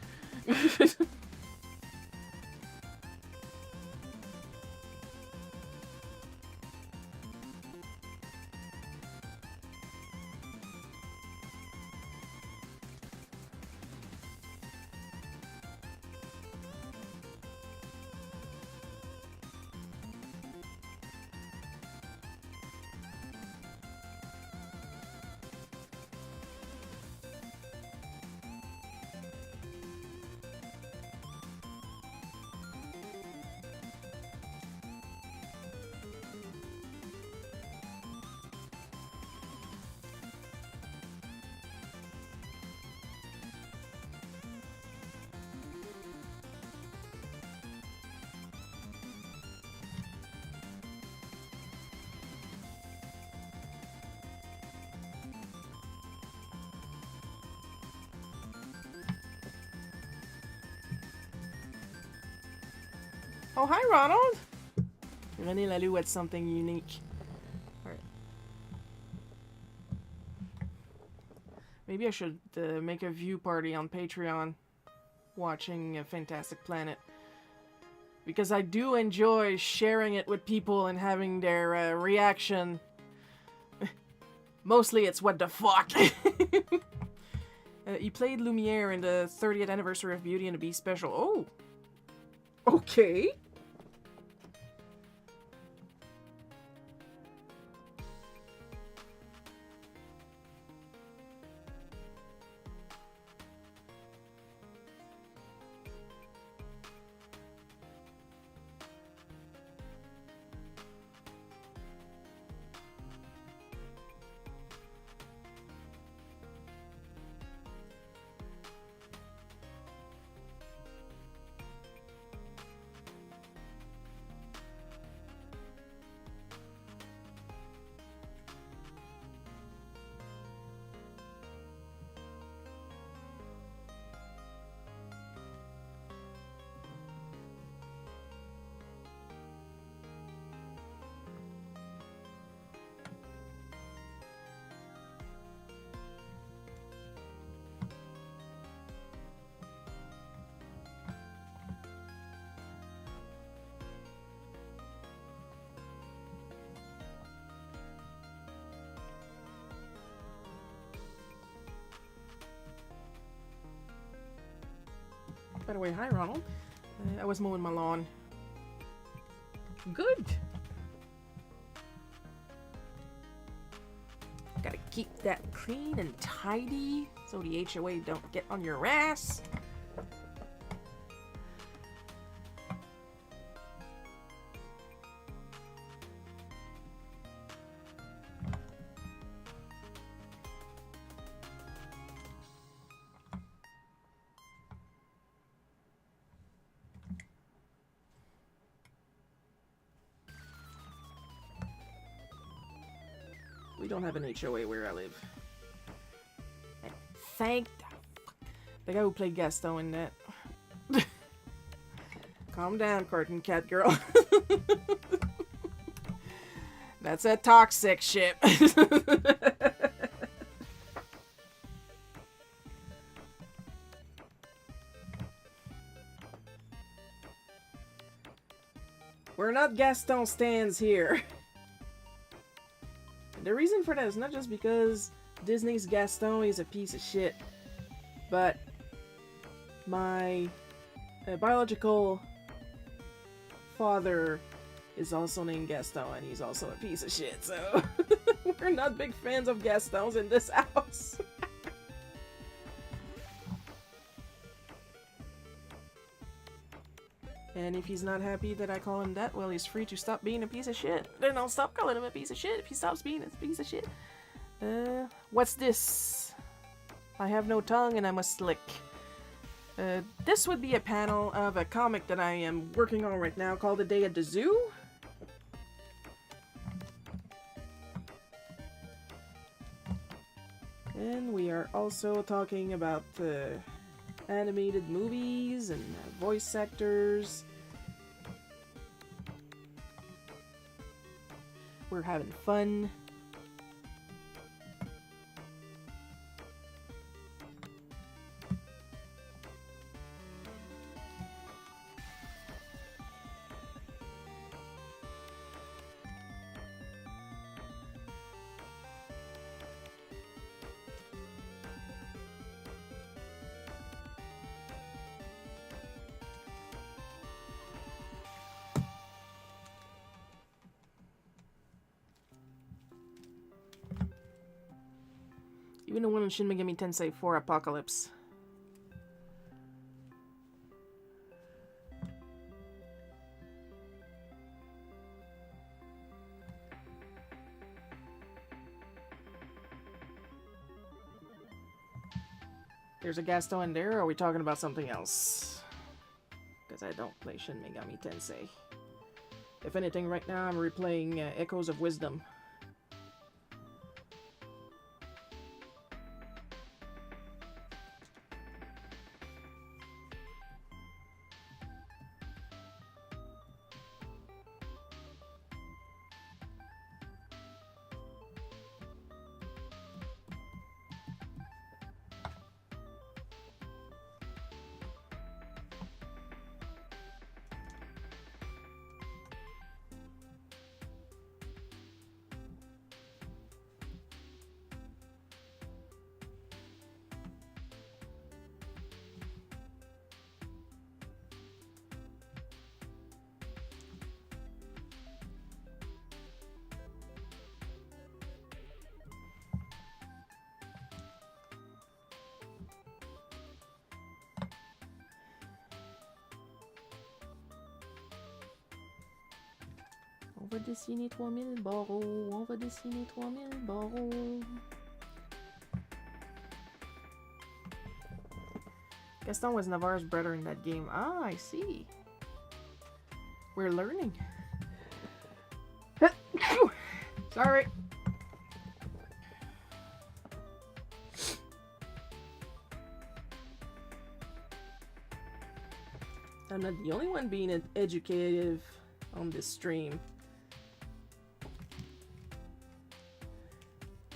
Oh, hi, Ronald! René Laloux had something unique. Alright. Maybe I should make a view party on Patreon watching Fantastic Planet. Because I do enjoy sharing it with people and having their reaction. Mostly it's what the fuck. You played Lumiere in the 30th anniversary of Beauty and the Beast special. Oh! Okay. By the way, hi Ronald. I was mowing my lawn. Good. Gotta keep that clean and tidy so the HOA don't get on your ass. We don't have an HOA where I live. Thank the guy who played Gaston in that. Calm down, Cartoon Cat Girl. That's a toxic ship. We're not Gaston stands here. The reason for that is not just because Disney's Gaston is a piece of shit, but my biological father is also named Gaston, and he's also a piece of shit, so we're not big fans of Gastons in this house. And if he's not happy that I call him that, well, he's free to stop being a piece of shit. Then I'll stop calling him a piece of shit if he stops being a piece of shit. What's this? I have no tongue and I must lick. This would be a panel of a comic that I am working on right now called A Day at the Zoo. And we are also talking about animated movies and voice actors. We're having fun. Even the one in Shin Megami Tensei 4 Apocalypse. There's a Gaston in there, or are we talking about something else? Because I don't play Shin Megami Tensei. If anything, right now I'm replaying Echoes of Wisdom. On va dessiner 3000 barreaux. On va dessiner 3000 barreaux. Gaston was Navarre's brother in that game. Ah, I see. We're learning. Sorry. I'm not the only one being educative on this stream.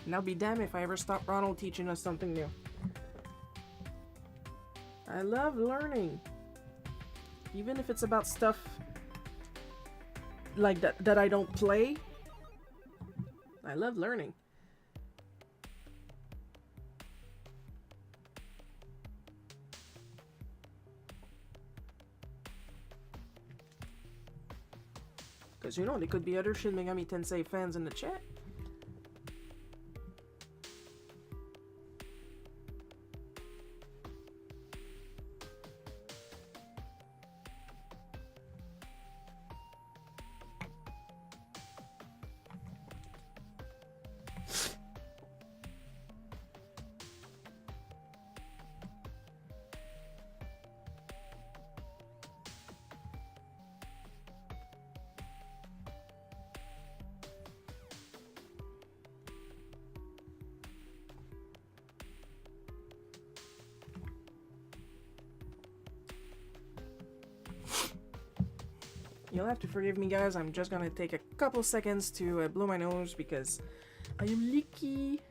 And I'll be damned if I ever stop Ronald teaching us something new. I love learning. Even if it's about stuff like that I don't play. I love learning. Because, you know, there could be other Shin Megami Tensei fans in the chat. You'll have to forgive me, guys. I'm just gonna take a couple seconds to blow my nose because I am leaky.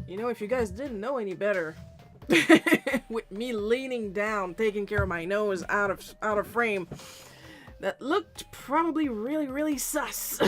You know, if you guys didn't know any better, with me leaning down, taking care of my nose out of frame, that looked probably really sus.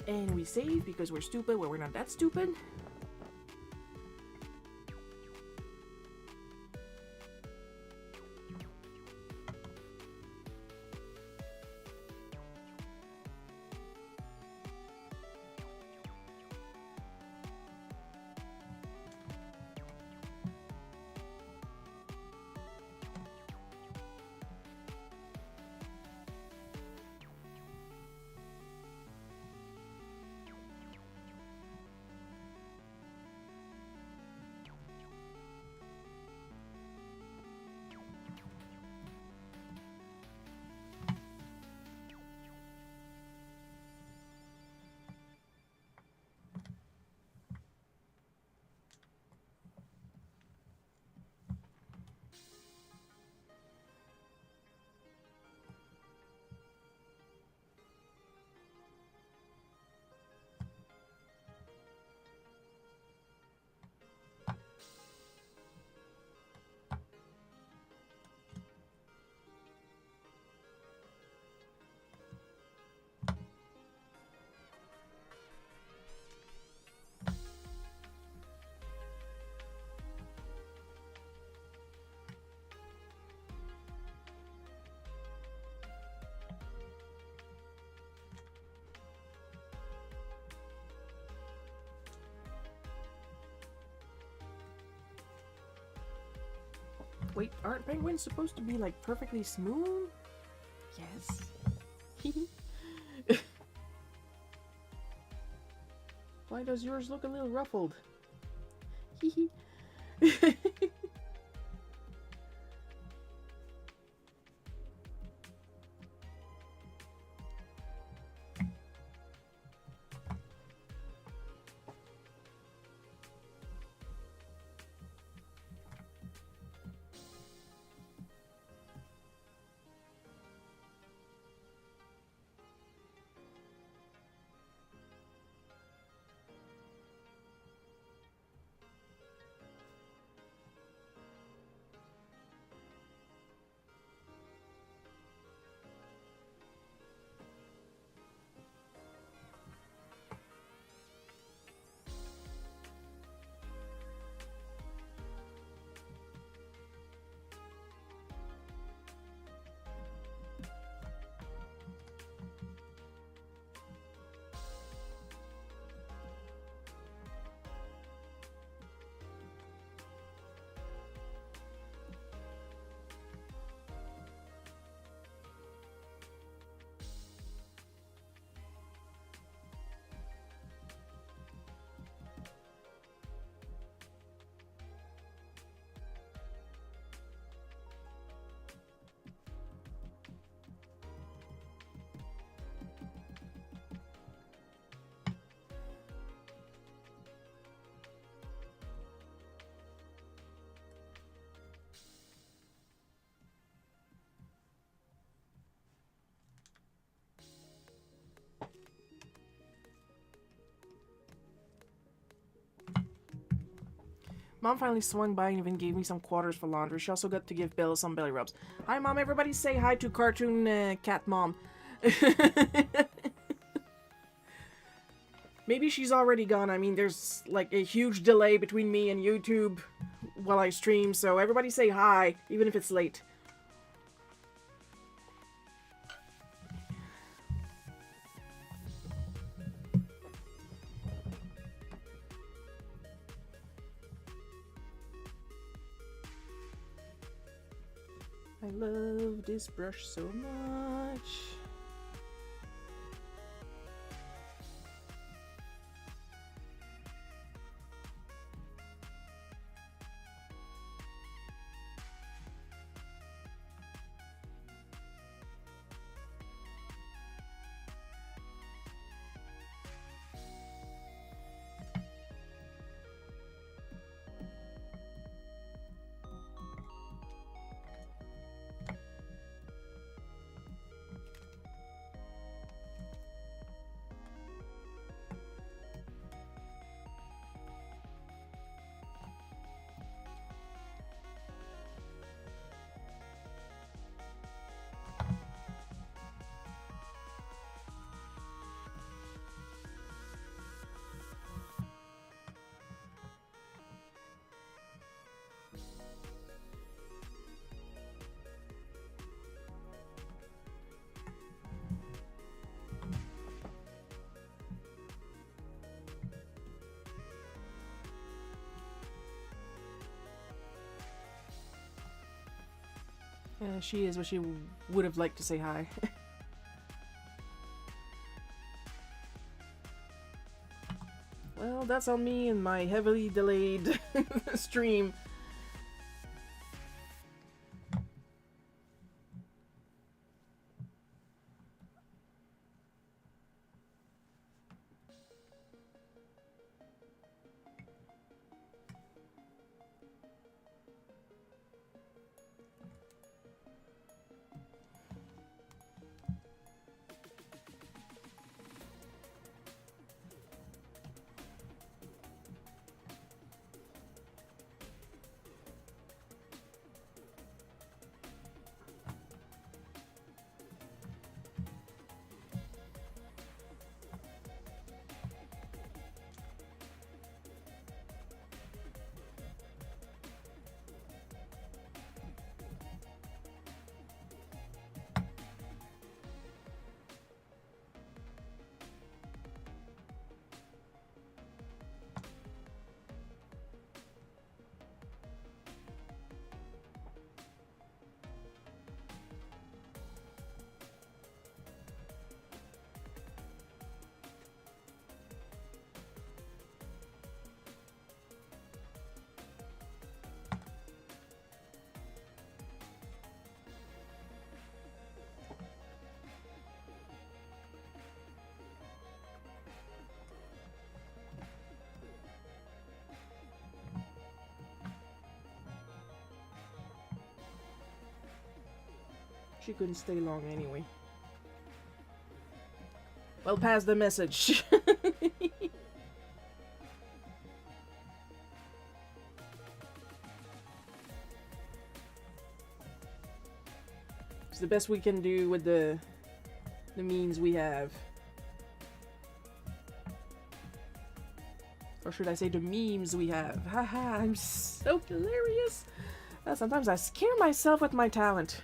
And we save because we're stupid when we're not that stupid. Wait, aren't penguins supposed to be like perfectly smooth? Yes. Why does yours look a little ruffled? Mom finally swung by and even gave me some quarters for laundry. She also got to give Bella some belly rubs. Hi, Mom. Everybody say hi to cartoon cat Mom. Maybe she's already gone. I mean, there's like a huge delay between me and YouTube while I stream, so everybody say hi, even if it's late. I love this brush so much. She is, but she would have liked to say hi. Well, that's on me and my heavily delayed stream. She couldn't stay long anyway. Well, pass the message. It's the best we can do with the means we have. Or should I say the memes we have? Haha, I'm so hilarious. Sometimes I scare myself with my talent.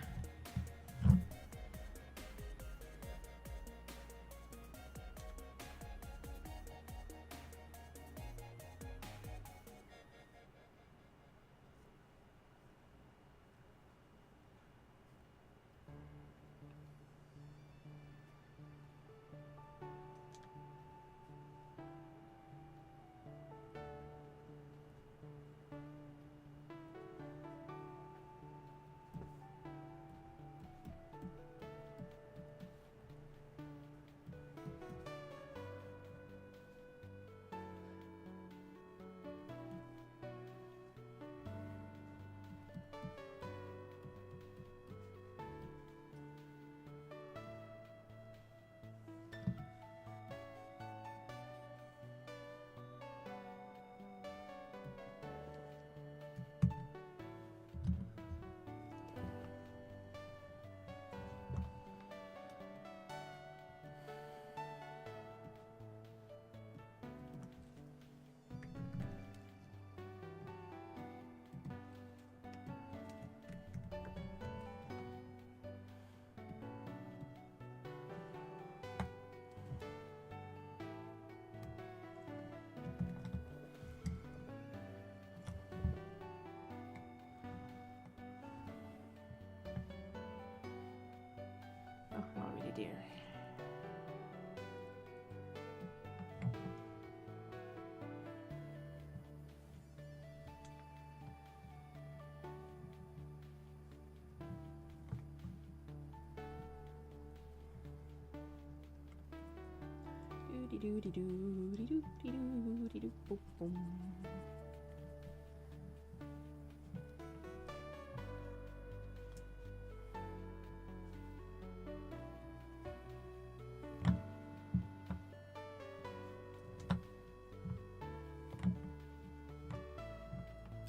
here.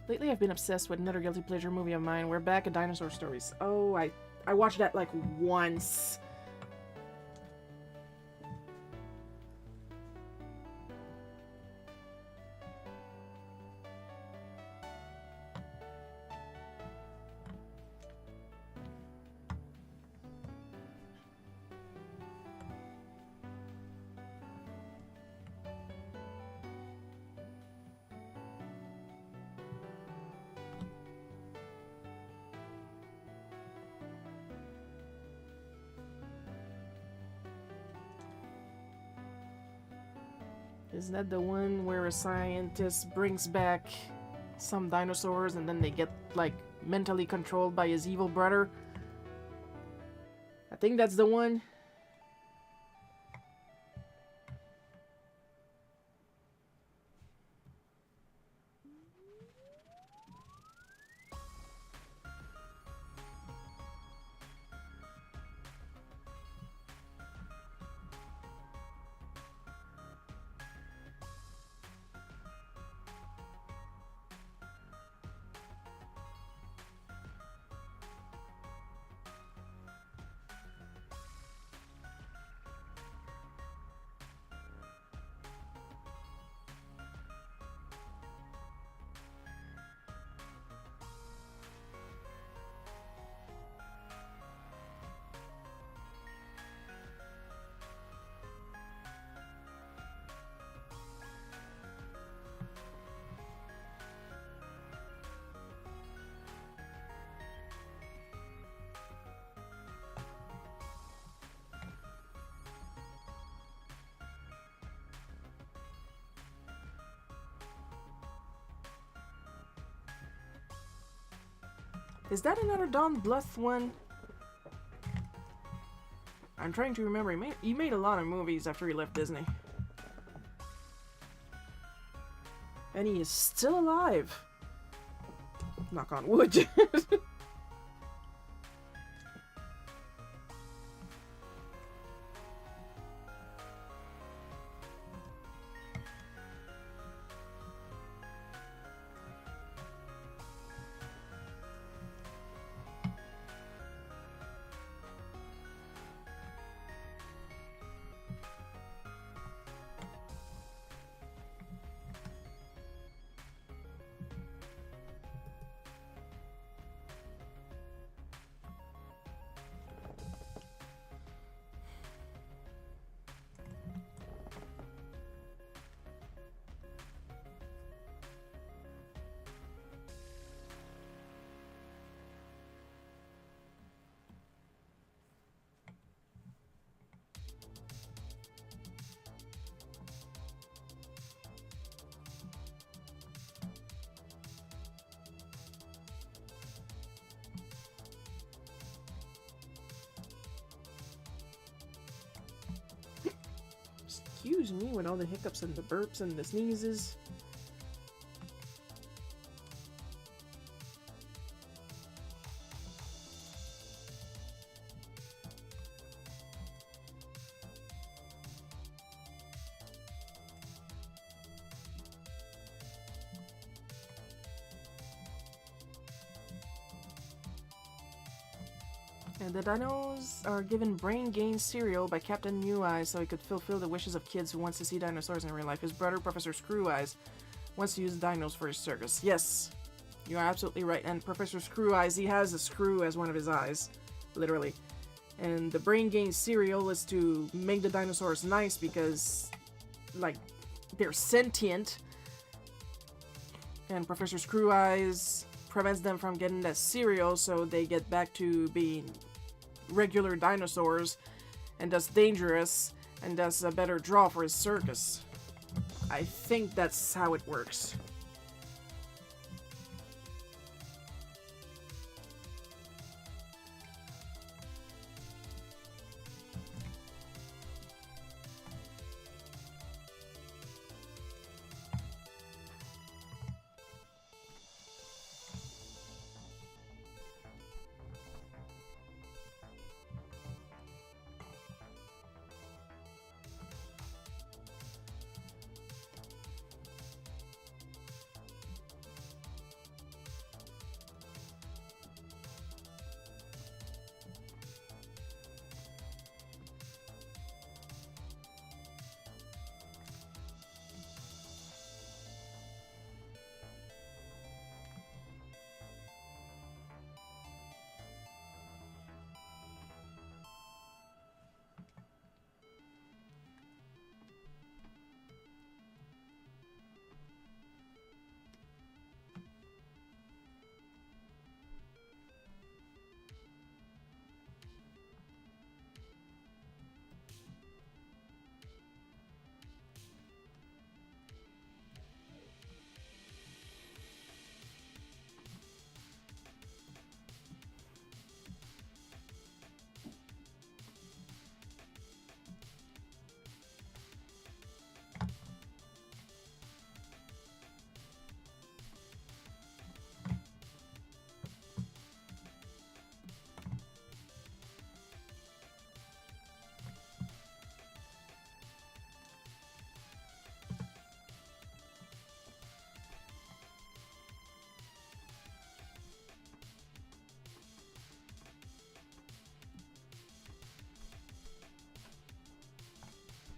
Lately, I've been obsessed with another guilty pleasure movie of mine. We're back at Dinosaur Stories. Oh, I watched that like once. Isn't that the one where a scientist brings back some dinosaurs and then they get, like, mentally controlled by his evil brother? I think that's the one. Is that another Don Bluth one? I'm trying to remember. He made a lot of movies after he left Disney. And he is still alive. Knock on wood. Excuse me with all the hiccups and the burps and the sneezes. And the dinos are given brain gain cereal by Captain New Eyes so he could fulfill the wishes of kids who wants to see dinosaurs in real life. His brother, Professor Screw Eyes, wants to use dinos for his circus. Yes, you are absolutely right. And Professor Screw Eyes, he has a screw as one of his eyes, literally. And the brain gain cereal is to make the dinosaurs nice because, like, they're sentient. And Professor Screw Eyes prevents them from getting that cereal so they get back to being regular dinosaurs, and thus dangerous, and thus a better draw for his circus. I think that's how it works.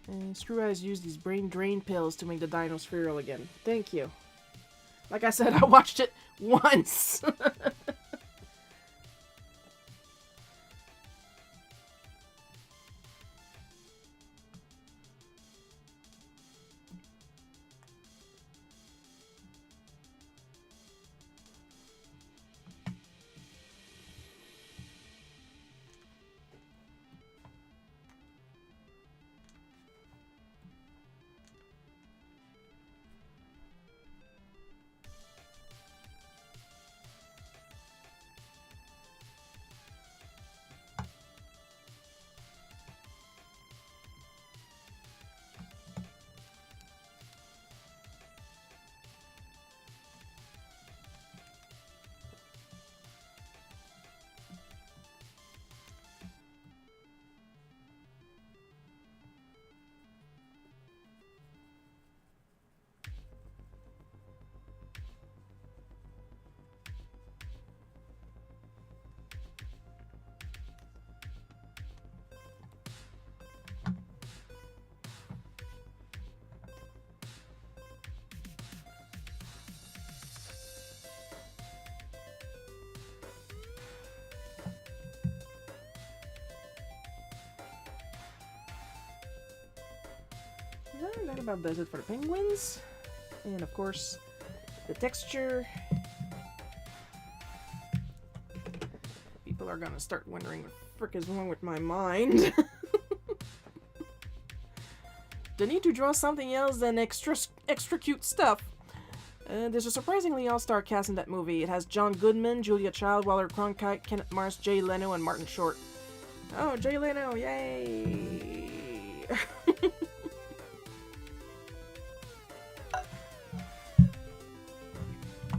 And Screw Eyes used these brain drain pills to make the dinos feral again. Thank you. Like I said, I watched it once. That about does it for the penguins. And of course, the texture. People are gonna start wondering what the frick is wrong with my mind. The need to draw something else than extra cute stuff. There's a surprisingly all-star cast in that movie. It has John Goodman, Julia Child, Walter Cronkite, Kenneth Mars, Jay Leno, and Martin Short. Oh, Jay Leno, yay!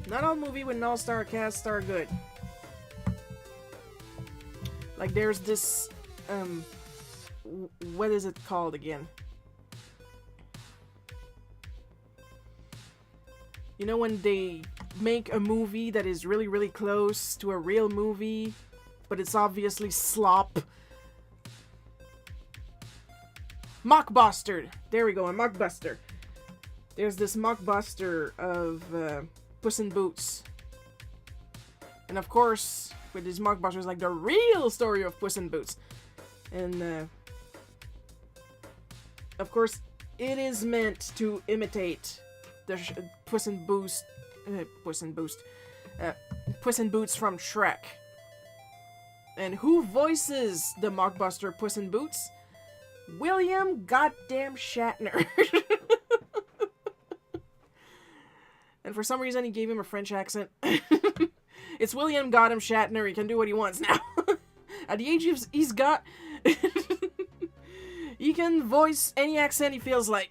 Not all movie with an all-star cast are good. Like there's this, what is it called again? You know when they make a movie that is really, really close to a real movie, but it's obviously slop? Mockbuster! There we go, a mockbuster. There's this mockbuster of Puss in Boots. And of course, with these mockbusters, like the real story of Puss in Boots. And of course, it is meant to imitate the Puss in Boots from Shrek. And who voices the mockbuster Puss in Boots? William goddamn Shatner. And for some reason he gave him a French accent. It's William goddamn Shatner. He can do what he wants now. At the age he's got... he can voice any accent he feels like.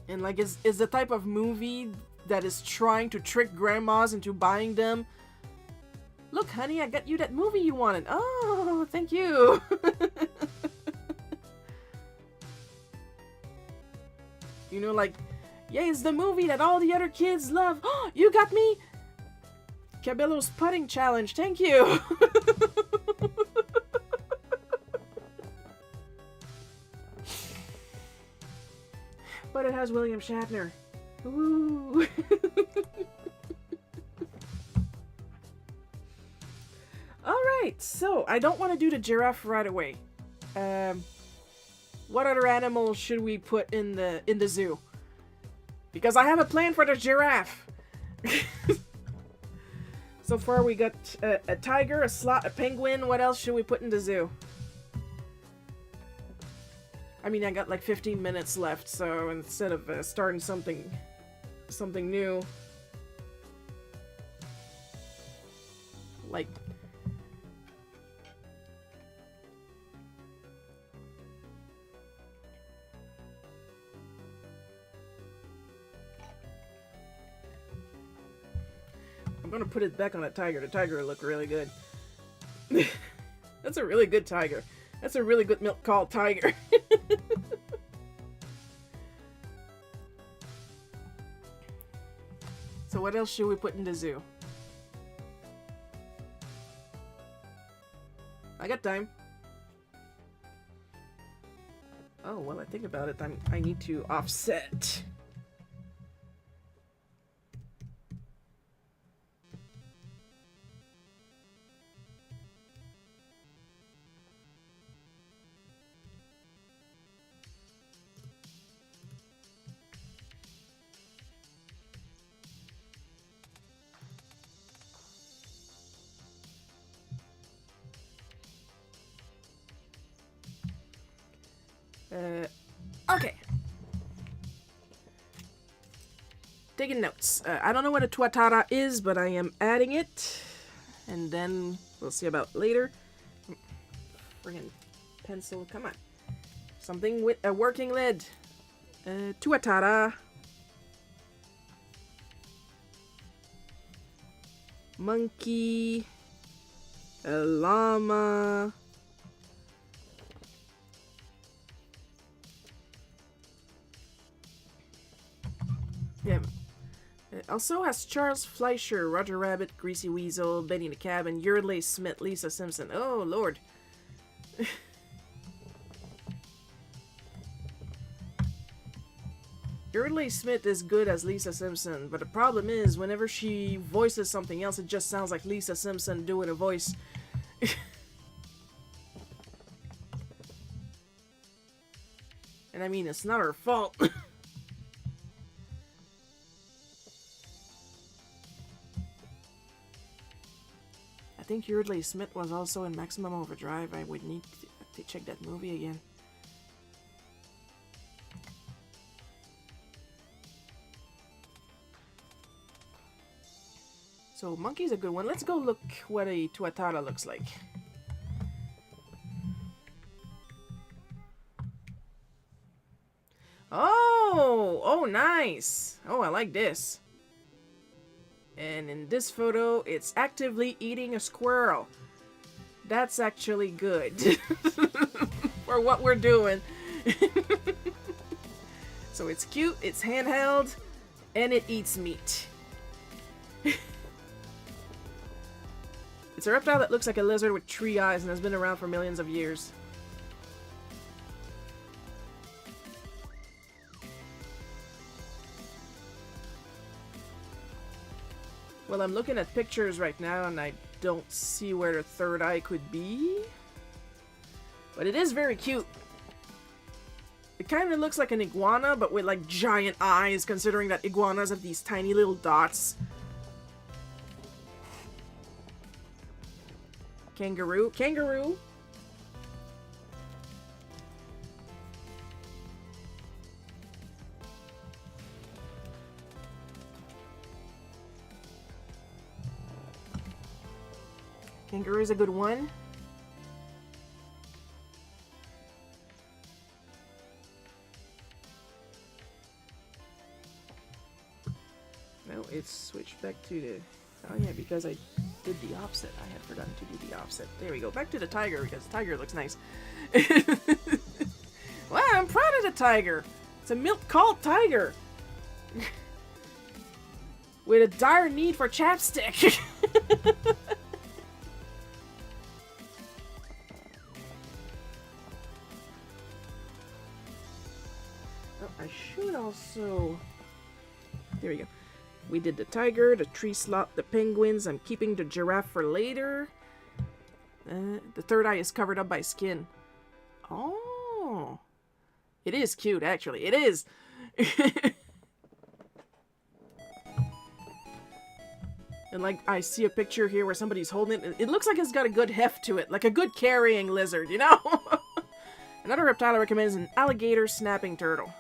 And like, it's the type of movie that is trying to trick grandmas into buying them. Look, honey, I got you that movie you wanted. Oh, thank you. You know, like, yeah, it's the movie that all the other kids love. Oh, you got me Cabello's putting challenge. Thank you. But it has William Shatner. Ooh. Alright, so I don't want to do the giraffe right away. What other animals should we put in the zoo? Because I have a plan for the giraffe. So far we got a tiger, a sloth, a penguin. What else should we put in the zoo? I mean, I got like 15 minutes left, so instead of starting something new, like, I'm gonna put it back on the tiger. The tiger looked really good. That's a really good tiger. That's a really good milk called tiger. So what else should we put in the zoo? I got time. Oh, well, I think about it. I need to offset. Okay. Taking notes. I don't know what a tuatara is, but I am adding it. And then we'll see about later. Friggin' pencil, come on. Something with a working lid. Tuatara. Monkey. A llama. Yeah. It also has Charles Fleischer, Roger Rabbit, Greasy Weasel, Benny the Cabin, Yeardley Smith, Lisa Simpson. Oh, Lord. Yeardley Smith is good as Lisa Simpson, but the problem is, whenever she voices something else, it just sounds like Lisa Simpson doing a voice. And I mean, it's not her fault. I think Yeardley Smith was also in Maximum Overdrive. I would need to check that movie again. So, monkey's a good one. Let's go look what a tuatara looks like. Oh! Oh, nice! Oh, I like this. And in this photo, it's actively eating a squirrel. That's actually good. For what we're doing. So it's cute, it's handheld, and it eats meat. It's a reptile that looks like a lizard with 3 eyes and has been around for millions of years. Well, I'm looking at pictures right now and I don't see where the third eye could be. But it is very cute. It kind of looks like an iguana, but with like giant eyes, considering that iguanas have these tiny little dots. Kangaroo. Kangaroo! Kangaroo's a good one. No, it's switched back to the... Oh yeah, because I did the offset. I had forgotten to do the offset. There we go. Back to the tiger, because the tiger looks nice. Wow, I'm proud of the tiger. It's a milk-called tiger. With a dire need for chapstick. Oh, I should also... There we go. We did the tiger, the tree slot, the penguins. I'm keeping the giraffe for later. The third eye is covered up by skin. Oh. It is cute, actually. It is. And like, I see a picture here where somebody's holding it. It looks like it's got a good heft to it. Like a good carrying lizard, you know? Another reptile I recommend is an alligator snapping turtle.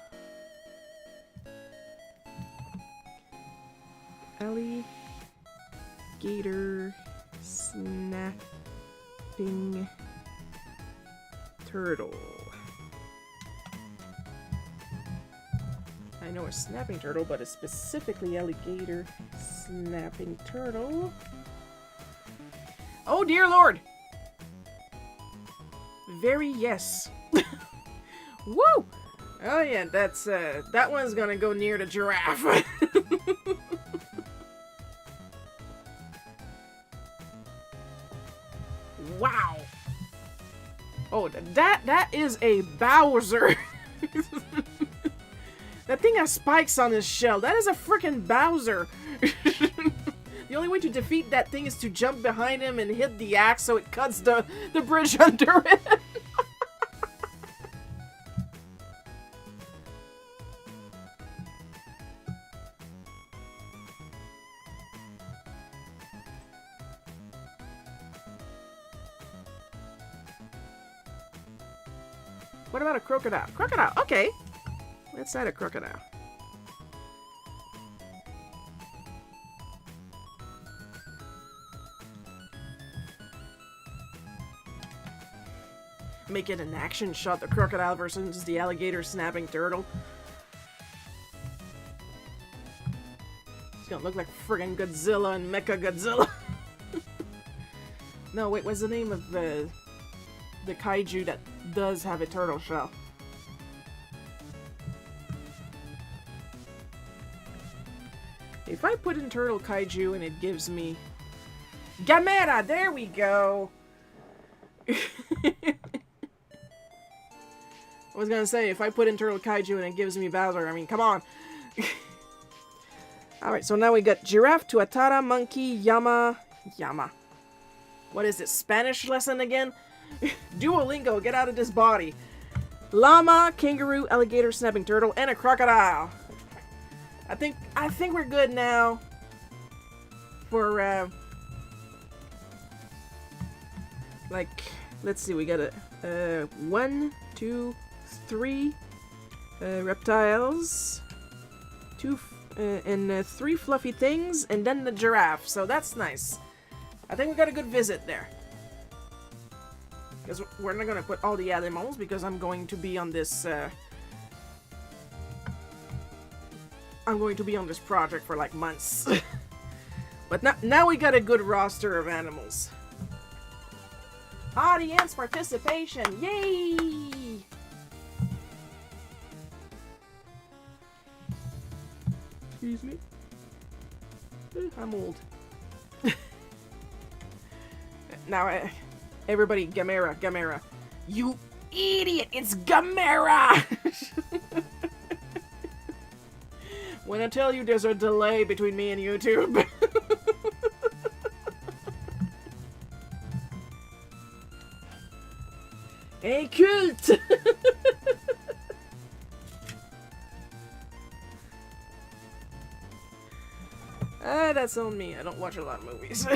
Alligator snapping turtle. I know a snapping turtle, but it's specifically alligator snapping turtle. Oh dear lord! Very yes. Woo! Oh yeah, that's that one's gonna go near the giraffe. Wow. Oh, that is a Bowser. That thing has spikes on his shell. That is a freaking Bowser. The only way to defeat that thing is to jump behind him and hit the axe so it cuts the bridge under it. What about a crocodile? Crocodile, okay. Let's add a crocodile. Make it an action shot, the crocodile versus the alligator snapping turtle. It's gonna look like friggin' Godzilla and Mecha Godzilla. No, wait, what's the name of the kaiju that does have a turtle shell? If I put in turtle kaiju and it gives me Gamera, there we go. I was gonna say, if I put in turtle kaiju and it gives me Bowser, I mean, come on. Alright, so now we got giraffe, tuatara, monkey, llama. What is it, Spanish lesson again? Duolingo, get out of this body. Llama, kangaroo, alligator, snapping turtle, and a crocodile. I think we're good now for like, let's see, we got a 1, 2, 3 reptiles, 2 and 3 fluffy things, and then the giraffe. So that's nice. I think we got a good visit there. Because we're not gonna put all the animals because I'm going to be on this. I'm going to be on this project for like months. But now we got a good roster of animals. Audience participation! Yay! Excuse me. I'm old. Now, everybody, Gamera. You idiot! It's Gamera! When I tell you there's a delay between me and YouTube. Hey, cult! That's on me. I don't watch a lot of movies.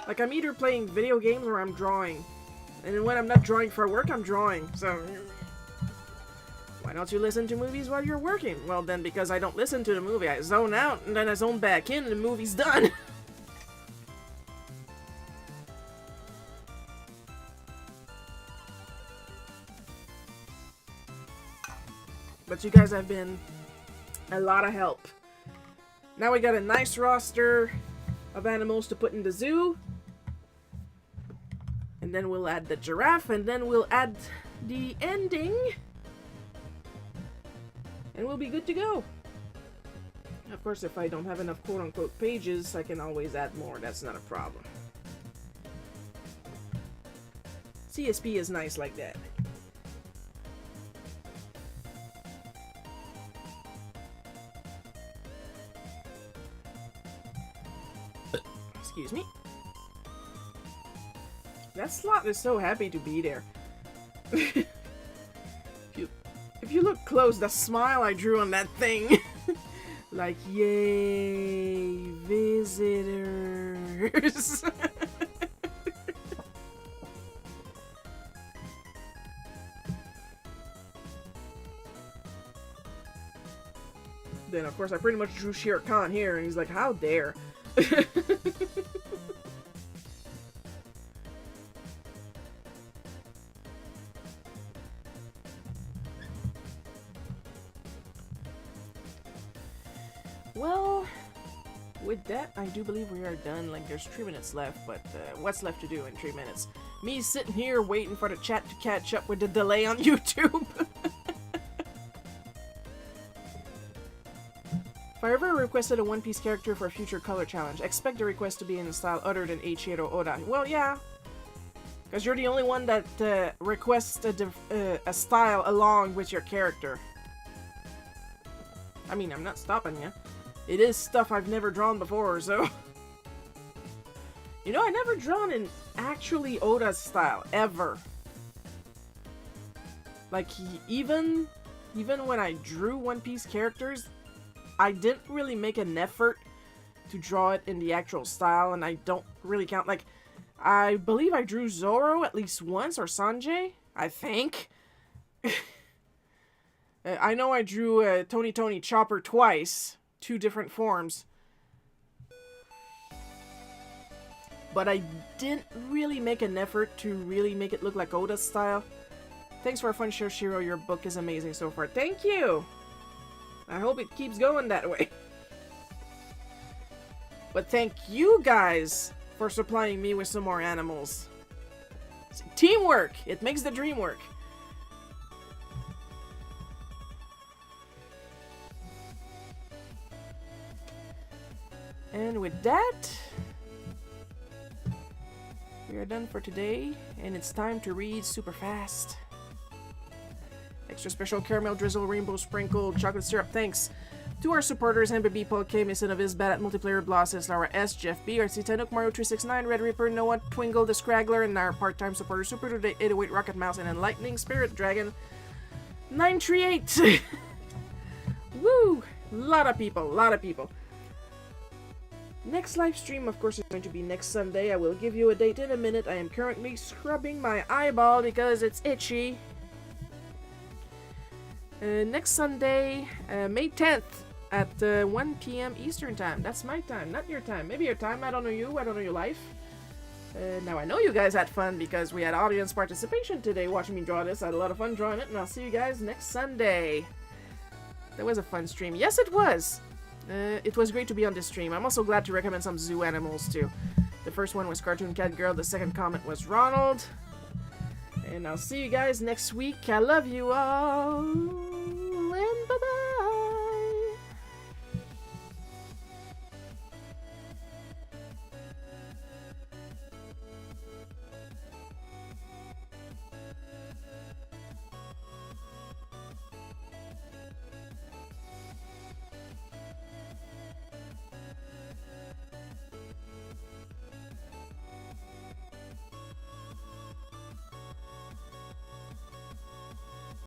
Like, I'm either playing video games or I'm drawing. And when I'm not drawing for work, I'm drawing. So, why don't you listen to movies while you're working? Well, then, because I don't listen to the movie, I zone out, and then I zone back in, and the movie's done. But you guys have been a lot of help. Now we got a nice roster of animals to put in the zoo. And then we'll add the giraffe, and then we'll add the ending. And we'll be good to go. Of course, if I don't have enough quote-unquote pages, I can always add more. That's not a problem. CSP is nice like that. Excuse me. That sloth is so happy to be there. If you look close, the smile I drew on that thing. Like, yay, visitors. Then, of course, I pretty much drew Shere Khan here, and he's like, how dare. Well, with that, I do believe we are done. Like, there's 3 minutes left, but what's left to do in 3 minutes? Me sitting here waiting for the chat to catch up with the delay on YouTube. If I ever requested a One Piece character for a future color challenge, expect the request to be in a style other than Eiichiro Oda. Well, yeah. Because you're the only one that requests a style along with your character. I mean, I'm not stopping you. It is stuff I've never drawn before, so... You know, I never drawn in actually Oda's style, ever. Like, even when I drew One Piece characters, I didn't really make an effort to draw it in the actual style, and I don't really count. Like, I believe I drew Zoro at least once, or Sanjay, I think. I know I drew Tony Chopper twice, 2 different forms. But I didn't really make an effort to really make it look like Oda's style. Thanks for a fun show, Shiro. Your book is amazing so far. Thank you! I hope it keeps going that way. But thank you guys for supplying me with some more animals. Teamwork! It makes the dream work. And with that, we are done for today, and it's time to read super fast. Extra special caramel drizzle, rainbow sprinkle, chocolate syrup. Thanks to our supporters: MBB, Paul K, Mason of Isbat at Multiplayer, Blosses, Laura S, Jeff B, RC Tanuk, Mario 369, Red Reaper, Noah, Twingle, the Scraggler, and our part-time supporter Super Today 808, Rocket Mouse, and Enlightening Spirit Dragon 938. Woo! Lot of people. Next live stream, of course, is going to be next Sunday. I will give you a date in a minute. I am currently scrubbing my eyeball because it's itchy. Next Sunday, May 10th at 1 p.m. Eastern Time. That's my time, not your time. Maybe your time, I don't know you, I don't know your life. Now I know you guys had fun because we had audience participation today watching me draw this. I had a lot of fun drawing it, and I'll see you guys next Sunday. That was a fun stream. Yes, it was. It was great to be on this stream. I'm also glad to recommend some zoo animals too. The first one was Cartoon Cat Girl. The second comment was Ronald. And I'll see you guys next week. I love you all.